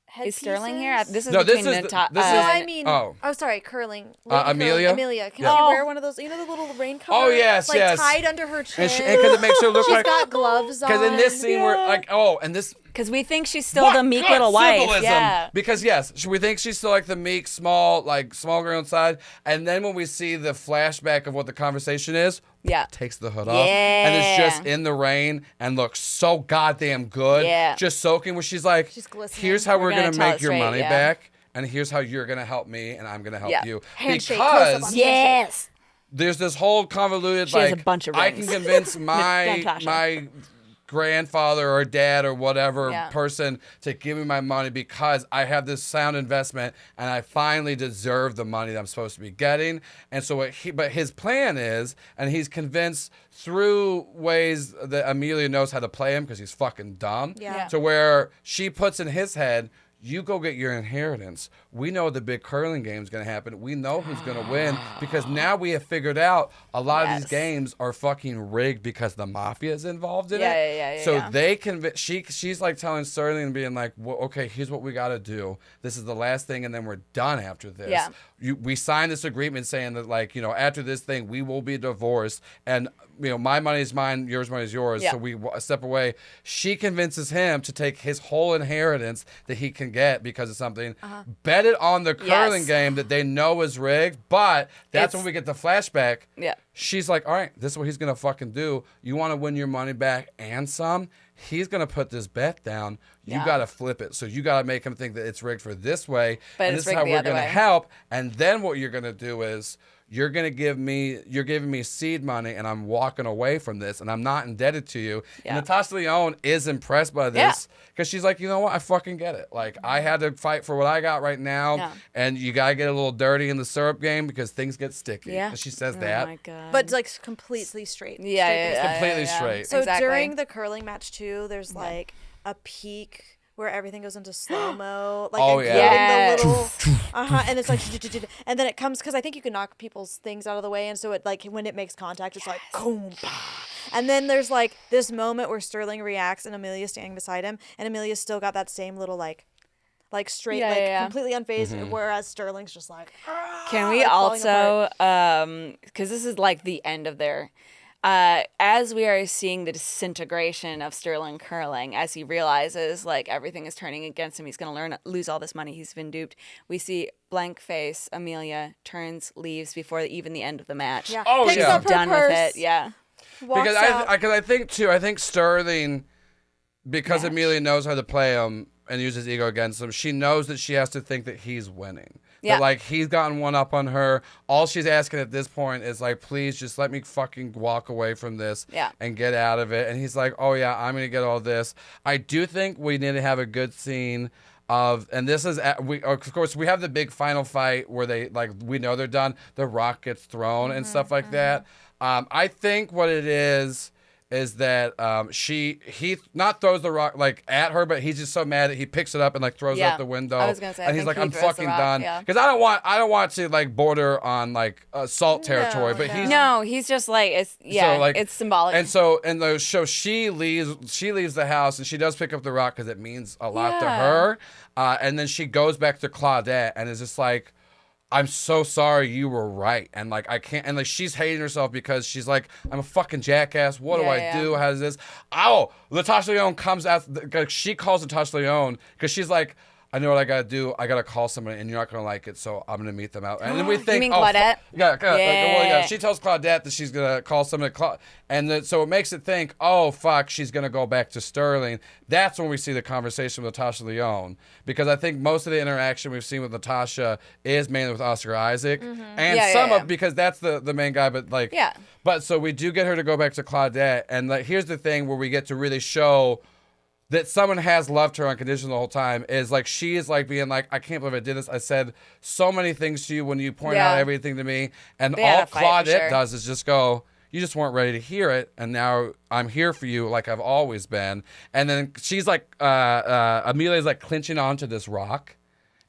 headpieces? Is Sterling here? This is No, this between is the- Natasha. this is- No, I mean, oh. sorry, curling. Amelia? Curling. Amelia, can Yeah. she Oh. wear one of those? You know, the little rain cover. Oh, yes, like, yes. tied under her chin. And because it makes her look She's like. got gloves on. Because in this scene, where like, and this. Because we think she's still What the meek good little wife. symbolism. Yeah. Because yes, we think she's still like the meek, small girl inside, and then when we see the flashback of what the conversation is, Yeah. takes the hood off, and it's just Yeah. in the rain and looks so goddamn good. Yeah. Just soaking. Where she's like, She's glistening. here's how we're gonna gonna tell make it your straight, money yeah. back, and here's how you're gonna help me, and I'm gonna help Yeah. you. Handshake, close up Because on Yes. there's this whole convoluted She has like a bunch of I can rings. convince my Natasha. grandfather or dad or whatever Yeah. person to give me my money because I have this sound investment and I finally deserve the money that I'm supposed to be getting. And so but his plan is, and he's convinced through ways that Amelia knows how to play him because he's fucking dumb. Yeah. To where she puts in his head, you go get your inheritance. We know the big curling game is going to happen. We know who's going to win because now we have figured out a lot of these Yes. games are fucking rigged because the mafia is involved in Yeah, it. yeah, So yeah. they she's like telling Sterling and being like, well, okay, here's what we got to do. This is the last thing, and then we're done after this. Yeah. We signed this agreement saying that like, after this thing, we will be divorced, and my money is mine, yours money is yours. Yeah. So we step away. She convinces him to take his whole inheritance that he can fucking get because of something. Bet it on the curling Yes. game that they know is rigged, but that's It's- when we get the flashback. Yeah. She's like, all right, this is what he's going to fucking do. You want to win your money back and some? He's going to put this bet down. You Yeah. got to flip it. So you got to make him think that it's rigged for this way. But and it's this is how rigged the we're other going to way. help. And then what you're going to do is you're giving me seed money, and I'm walking away from this, and I'm not indebted to you. Yeah. And Natasha Lyonne is impressed by this because she's like, you know what? I fucking get it. Like, I had to fight for what I got right now, Yeah. and you got to get a little dirty in the syrup game because things get sticky. Yeah. And she says Oh that. my God. But like completely straight. yeah, straight yeah, face. yeah, completely yeah. straight. So Exactly. during the curling match too, there's like a peak where everything goes into slow mo, like Oh, including yeah. the little, and it's like, and then it comes because I think you can knock people's things out of the way, and so it like when it makes contact, it's like, boom, and then there's like this moment where Sterling reacts and Amelia's standing beside him, and Amelia's still got that same little like straight, Yeah, like yeah, yeah. completely unfazed, whereas Sterling's just like, Can we like falling apart. also, because this is like the end of their, as we are seeing the disintegration of Sterling curling, as he realizes like everything is turning against him, he's going to lose all this money, he's been duped. We see blank face, Amelia turns, leaves before even the end of the match. yeah, Oh, picks yeah. up her Done purse, with it, yeah. walks Because out. I think Sterling, because Match. Amelia knows how to play him and use his ego against him, she knows that she has to think that he's winning. Yeah. That, like, he's gotten one up on her. All she's asking at this point is, like, please just let me fucking walk away from this Yeah. and get out of it. And he's like, oh, yeah, I'm going to get all this. I do think we need to have a good scene of, and this is, of course, we have the big final fight where they, like, we know they're done. The rock gets thrown and stuff like that. I think what it is that he not throws the rock like at her, but he's just so mad that he picks it up and like throws it Yeah. out the window. I was gonna say, I and he's think like, he I'm throws the fucking rock, done, yeah. because I don't want to like border on like assault territory, but he's No, he's just like, it's, yeah, so, like, it's symbolic. And so in the show, she leaves the house and she does pick up the rock because it means a lot to Yeah. her. And then she goes back to Claudette and is just like, I'm so sorry, you were right. And like, I can't, and like, she's hating herself because she's like, I'm a fucking jackass. What do Yeah, I yeah. do? How does this? Oh, Natasha Lyonne comes out, she calls Natasha Lyonne because she's like, I know what I gotta do. I gotta call somebody, and you're not gonna like it, so I'm gonna meet them out. And then we think, mean oh, Claudette? yeah, well, yeah. Yeah. She tells Claudette that she's gonna call somebody, and then, so it makes it think, oh fuck, she's gonna go back to Sterling. That's when we see the conversation with Natasha Lyonne, because I think most of the interaction we've seen with Natasha is mainly with Oscar Isaac, and Yeah, some yeah, of because that's the main guy, but like, Yeah. But so we do get her to go back to Claudette, and like, here's the thing where we get to really show that someone has loved her unconditionally the whole time is like, she is like being like, I can't believe I did this. I said so many things to you when you point out Yeah. everything to me. And They had all a fight, for Claudette sure. does is just go, you just weren't ready to hear it. And now I'm here for you like I've always been. And then she's like, Amelia's like clinching onto this rock.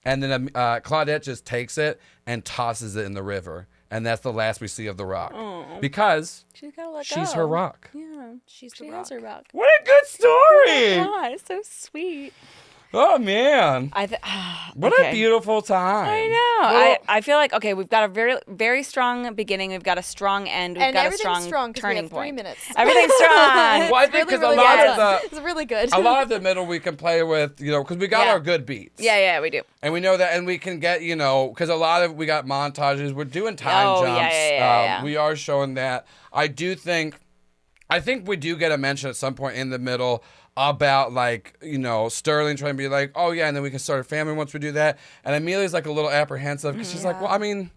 And then Claudette just takes it and tosses it in the river. And that's the last we see of the rock. Because she's gotta let she's go. her rock. Yeah, She's she the has rock. her rock. What a good story. God, it's so sweet. Oh, man. What okay. a beautiful time. I know. Well, I feel like, okay, we've got a very, very strong beginning. We've got a strong end. We've And got a everything's strong 'cause we turning have 3 point. minutes. Everything's strong. Well, I think because a lot well of done. the It's really good. a lot of the middle we can play with, you know, because we got Yeah. our good beats. Yeah, we do. And we know that, and we can get, you know, because a lot of we got montages. We're doing time Oh, jumps. yeah. We are showing that. I think we do get a mention at some point in the middle about, like, you know, Sterling trying to be like, oh yeah, and then we can start a family once we do that. And Amelia's like a little apprehensive because she's like, well, I mean,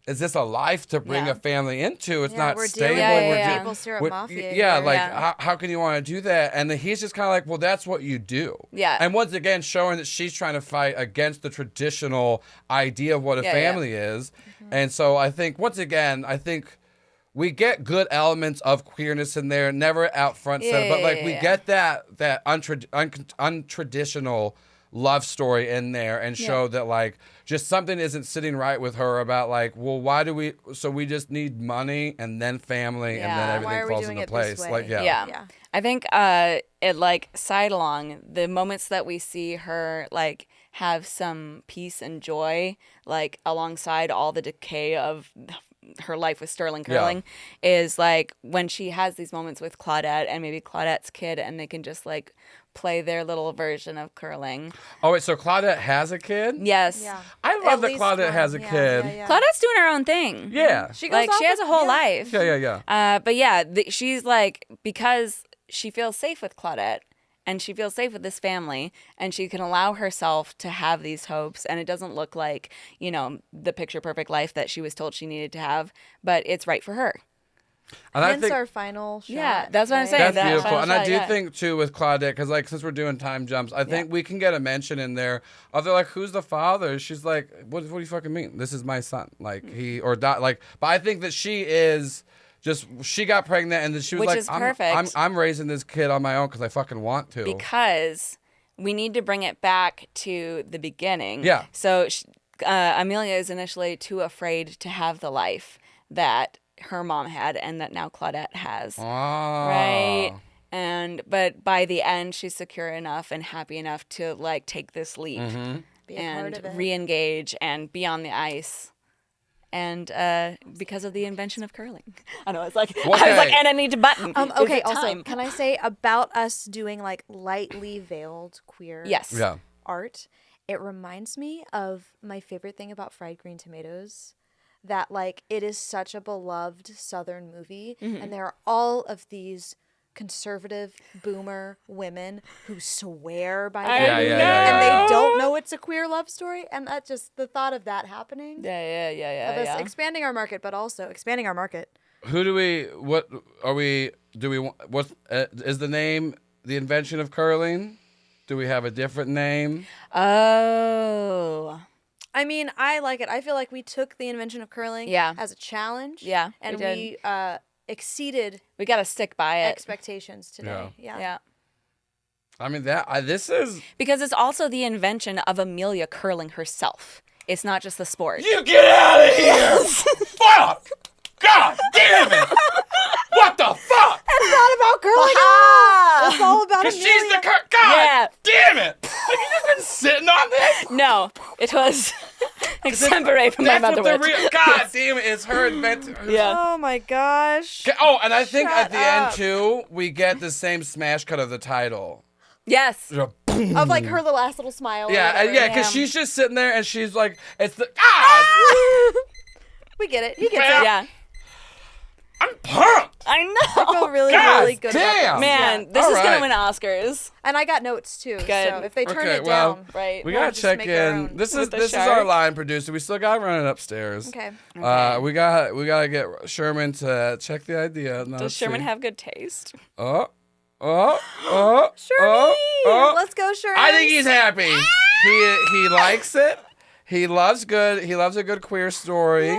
is this a life to bring Yeah. a family into? It's Yeah, not we're stable. dealing with We're the de- maple syrup we're- mafia Yeah, here. like Yeah. how can you want to do that? And then he's just kind of like, well, that's what you do. Yeah. And once again, showing that she's trying to fight against the traditional idea of what a Yeah, family is. And so I think, once again, we get good elements of queerness in there, never out front said, but like we get that untraditional love story in there and show that like just something isn't sitting right with her about like, well, why do we just need money and then family and then Yeah. everything Why are we falls doing into it this place. way? Like, yeah. Yeah. I think it like side along the moments that we see her like have some peace and joy like alongside all the decay of her life with Sterling curling is like when she has these moments with Claudette and maybe Claudette's kid, and they can just like play their little version of curling. Oh wait, so Claudette has a kid? Yes. Yeah. I love that least Claudette one. has a Yeah, kid. yeah. Claudette's doing her own thing. Yeah. She goes Like off she has with- a whole yeah. life. Yeah. But yeah, she's like, because she feels safe with Claudette and she feels safe with this family and she can allow herself to have these hopes, and it doesn't look like, you know, the picture perfect life that she was told she needed to have, but it's right for her. And Hence I think our final shot. Yeah, that's what I'm right? saying. that's that beautiful. final And I shot, do yeah. think too with Claudette, because like since we're doing time jumps, I think we can get a mention in there of they're like, who's the father? She's like, what do you fucking mean? This is my son. Like he or die like. But I think that she is. Just she got pregnant and then she was Which like, is perfect. I'm raising this kid on my own because I fucking want to. Because we need to bring it back to the beginning. Yeah. So Amelia is initially too afraid to have the life that her mom had and that now Claudette has. Ah. Right. But by the end, she's secure enough and happy enough to like take this leap Be a part and of it. re-engage and be on the ice. And because of the invention of curling, I know it's like I was like, Okay. and I need to button. Is Okay, it also, time? can I say about us doing like lightly veiled queer Yes. Yeah. art? It reminds me of my favorite thing about Fried Green Tomatoes, that like it is such a beloved Southern movie, and there are all of these conservative boomer women who swear by that Yeah, movie, yeah, yeah, and yeah. they don't know it's a queer love story, and that just the thought of that happening, Yeah. of us expanding our market, but also expanding our market. Who do we? What are we? Do we? What is the name? The Invention of Curling? Do we have a different name? Oh. I mean, I like it. I feel like we took the invention of curling as a challenge. Yeah, we and did. we exceeded We got to stick by it. expectations today. Yeah. Yeah. I mean this is. Because it's also the invention of Amelia curling herself. It's not just the sport. You get out of here! Fuck! God damn it! What the fuck? It's not about curling. It's all about Because Amelia. she's the God Yeah. damn it! Have you just been sitting on this? No, it was extempore from my That's mother. what the witch. real. God damn it! It's her invention. Yeah. Oh my gosh. Oh, and I think Shut at the up. end too, we get the same smash cut of the title. Yes. Of like her the last little smile. or Yeah, whatever. yeah, because she's just sitting there and she's like, it's the We get it. He gets Yeah. it. Yeah. I'm pumped. I I know. feel really, God really good damn. about this. Man, Yeah. this All is right. going to win Oscars. And I got notes too. Good. So if they turn Okay, it well, down. Right. We We'll gotta just check make our in. own. This is With the this is our shark. line producer. We still got running upstairs. Okay. We gotta get Sherman to check the idea. No, Does Sherman have good taste? Oh. Sherman! Let's go, Sherman. I think he's happy. He likes it. He loves a good queer story.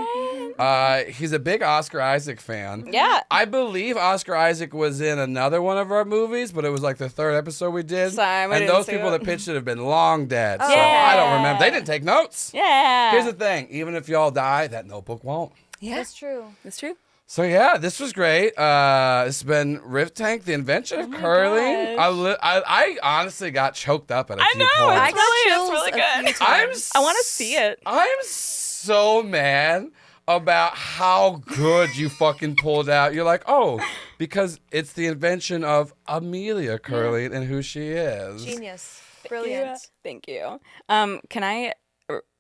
He's a big Oscar Isaac fan. Yeah. I believe Oscar Isaac was in another one of our movies, but it was like the third episode we did. Sorry, we and didn't those see people it. that pitched it have been long dead. So Yeah. I don't remember. They didn't take notes. Yeah. Here's the thing. Even if y'all die, that notebook won't. Yeah. That's true. That's true. So yeah, this was great. It's been Riff Tank, the invention of curling. I honestly got choked up at a few points. I got It's chills really a good. few times. I want to see it. I'm so mad about how good you fucking pulled out. You're like, oh, because it's the invention of Amelia Curling and who she is. Genius. Brilliant. Thank you. Can I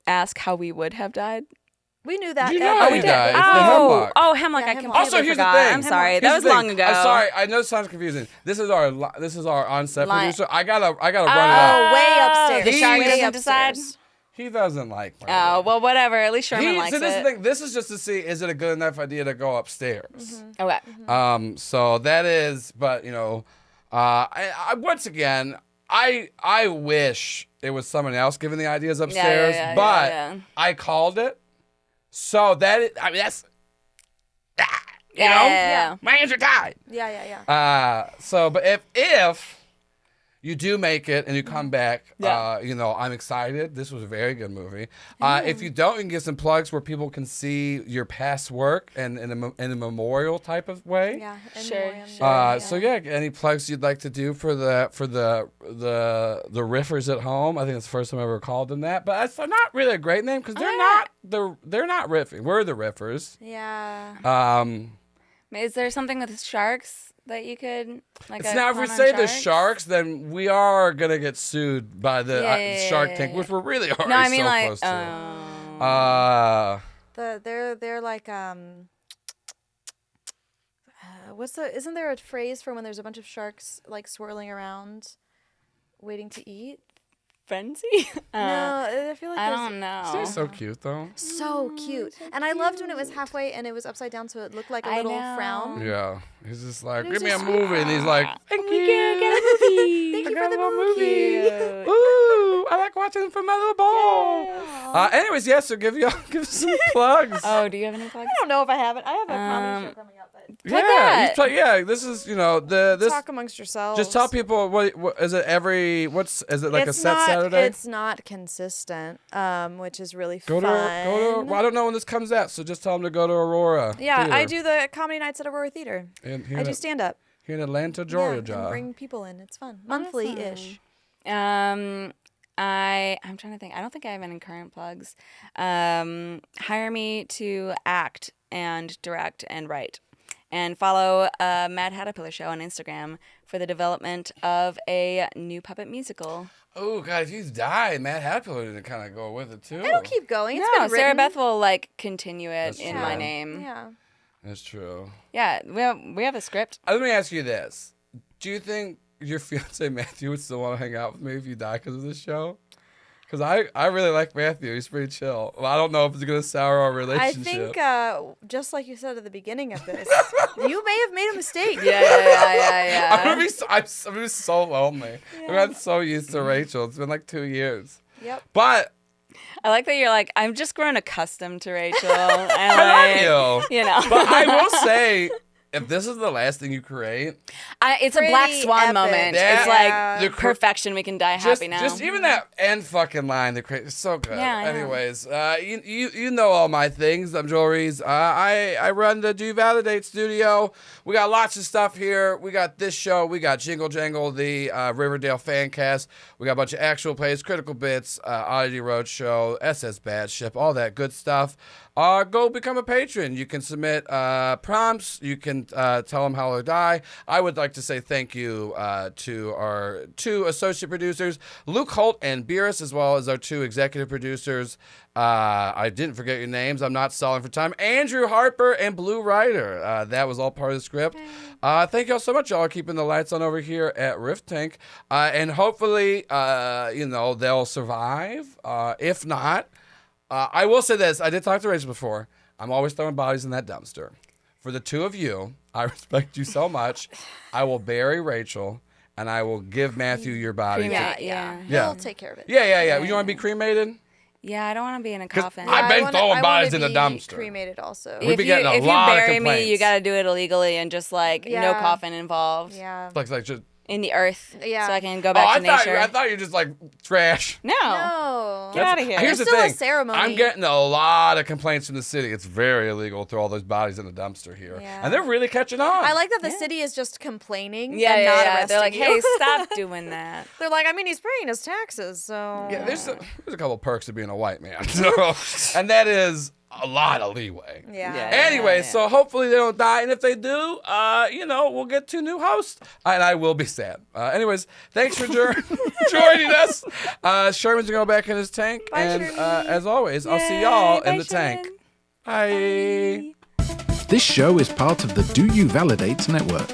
ask how we would have died? We knew that. You know how we you did. died. It's the hemlock. Oh, hemlock! Yeah, I hemlock. completely Also, here's forgot. the thing. I'm sorry. Here's That was the thing. long ago. I'm sorry. I know it sounds confusing. This is our on-set Line. producer. I gotta run it Oh, up. way upstairs. The shark Way doesn't decide. upstairs. He doesn't like. Oh well, whatever. At least Sherman likes So this is it. the thing. This is just to see is it a good enough idea to go upstairs. Okay. So that is, but you know, I once again, I wish it was someone else giving the ideas upstairs, yeah, but yeah. I called it. So that is, I mean that's, you know, Yeah. my hands are tied. Yeah. So, but if you do make it and you come back, Yeah. I'm excited. This was a very good movie. If you don't, you can get some plugs where people can see your past work and in a memorial type of way. Yeah. in Sure, memoriam. sure. So any plugs you'd like to do for the riffers at home? I think it's the first time I ever called them that, but that's not really a great name because they're not riffing. We're the riffers. Yeah. Is there something with sharks that you could like? It's now if we say the sharks, then we are gonna get sued by the Shark Tank, which we're really already No, I mean so like. close to. They're like isn't there a phrase for when there's a bunch of sharks like swirling around waiting to eat? Frenzy? No, I feel like I there's- don't know. She's so cute though. So cute. And I loved when it was halfway and it was upside down so it looked like a I little know. frown. Yeah, he's just like, It was give me a just- movie, and he's like, thank you. Get a movie. Thank you I for got the a little movie. Ooh, I like watching from my little ball. Anyways, yes, so give some plugs. Oh, do you have any plugs? I don't know if I have it. I have a comedy show coming up, but that. This is this. talk amongst yourselves. Just tell people what is it is it like it's a set not, Saturday? It's not consistent, which is really Go fun. to. Well, I don't know when this comes out, so just tell them to go to Aurora. Yeah, Theater. I do the comedy nights at Aurora Theater. Here I do stand up. here in Atlanta, And Georgia. bring people in. It's fun. Monthly-ish. I'm trying to think. I don't think I have any current plugs. Hire me to act and direct and write. And follow Mad Hattapiller Show on Instagram for the development of a new puppet musical. Oh God, if you die, Matt Hatfield to kind of go with it too. It'll keep going. It's No, been Sarah written. Beth will like continue it That's in true. my name. Yeah. That's true. Yeah, we have a script. Let me ask you this: do you think your fiance Matthew would still want to hang out with me if you die because of this show? Because I really like Matthew. He's pretty chill. Well, I don't know if it's going to sour our I relationship. think, just like you said at the beginning of this, you may have made a mistake. Yeah. I'm gonna be so lonely. I'm gotten so used to Rachel. It's been like 2 years. Yep. But I like that you're like, I'm just grown accustomed to Rachel. I love you. You know. But I will say, if this is the last thing you create, It's a black Pretty swan epic. moment. Yeah. It's Yeah. like perfection. We can die happy now. just even that end fucking line, the it's so good. Yeah, I know. Anyways, you know all my things. I'm Joel Ruiz. I run the Do Validate studio. We got lots of stuff here. We got this show. We got Jingle Jangle, the Riverdale fan cast. We got a bunch of actual plays, critical bits, Oddity Roadshow, SS Bad Ship, all that good stuff. Go become a patron. You can submit prompts. You can tell them how to die. I would like to say thank you to our 2 associate producers, Luke Holt and Beerus, as well as our 2 executive producers. I didn't forget your names. I'm not stalling for time. Andrew Harper and Blue Rider. That was all part of the script. Thank y'all so much. Y'all are keeping the lights on over here at Riff Tank. And hopefully, they'll survive. If not, I will say this. I did talk to Rachel before. I'm always throwing bodies in that dumpster. For the 2 of you, I respect you so much. I will bury Rachel, and I will give Matthew your body. Cremate. Yeah. Yeah. He'll take care of it. Yeah. You want to be cremated? Yeah, I don't want to be in a coffin. I've been throwing I bodies wanna in the be dumpster. cremated also. We've been getting a lot of If you bury me, complaints. you got to do it illegally and just like no Yeah. coffin involved. Yeah. Like just. In the earth. Yeah. So I can go back to nature. I thought you were just like trash. No. No. Get out of here. Here's It's the still a thing. ceremony. I'm getting a lot of complaints from the city. It's very illegal to throw all those bodies in the dumpster here, Yeah. and they're really catching on. I like that the city is just complaining Yeah, and yeah, not yeah. arresting They're like, you. hey, stop doing that. They're like, I mean, he's paying his taxes, so. Yeah, there's a couple perks to being a white man, and that is a lot of leeway. Yeah. Anyway, so hopefully they don't die, and if they do, we'll get 2 new hosts, and I will be sad. Anyways, thanks for joining us. Sherman's gonna go back in his tank, Bye, and Sherman. as always, I'll see y'all Bye, in the tank. Sherman. Bye. This show is part of the Do You Validate network.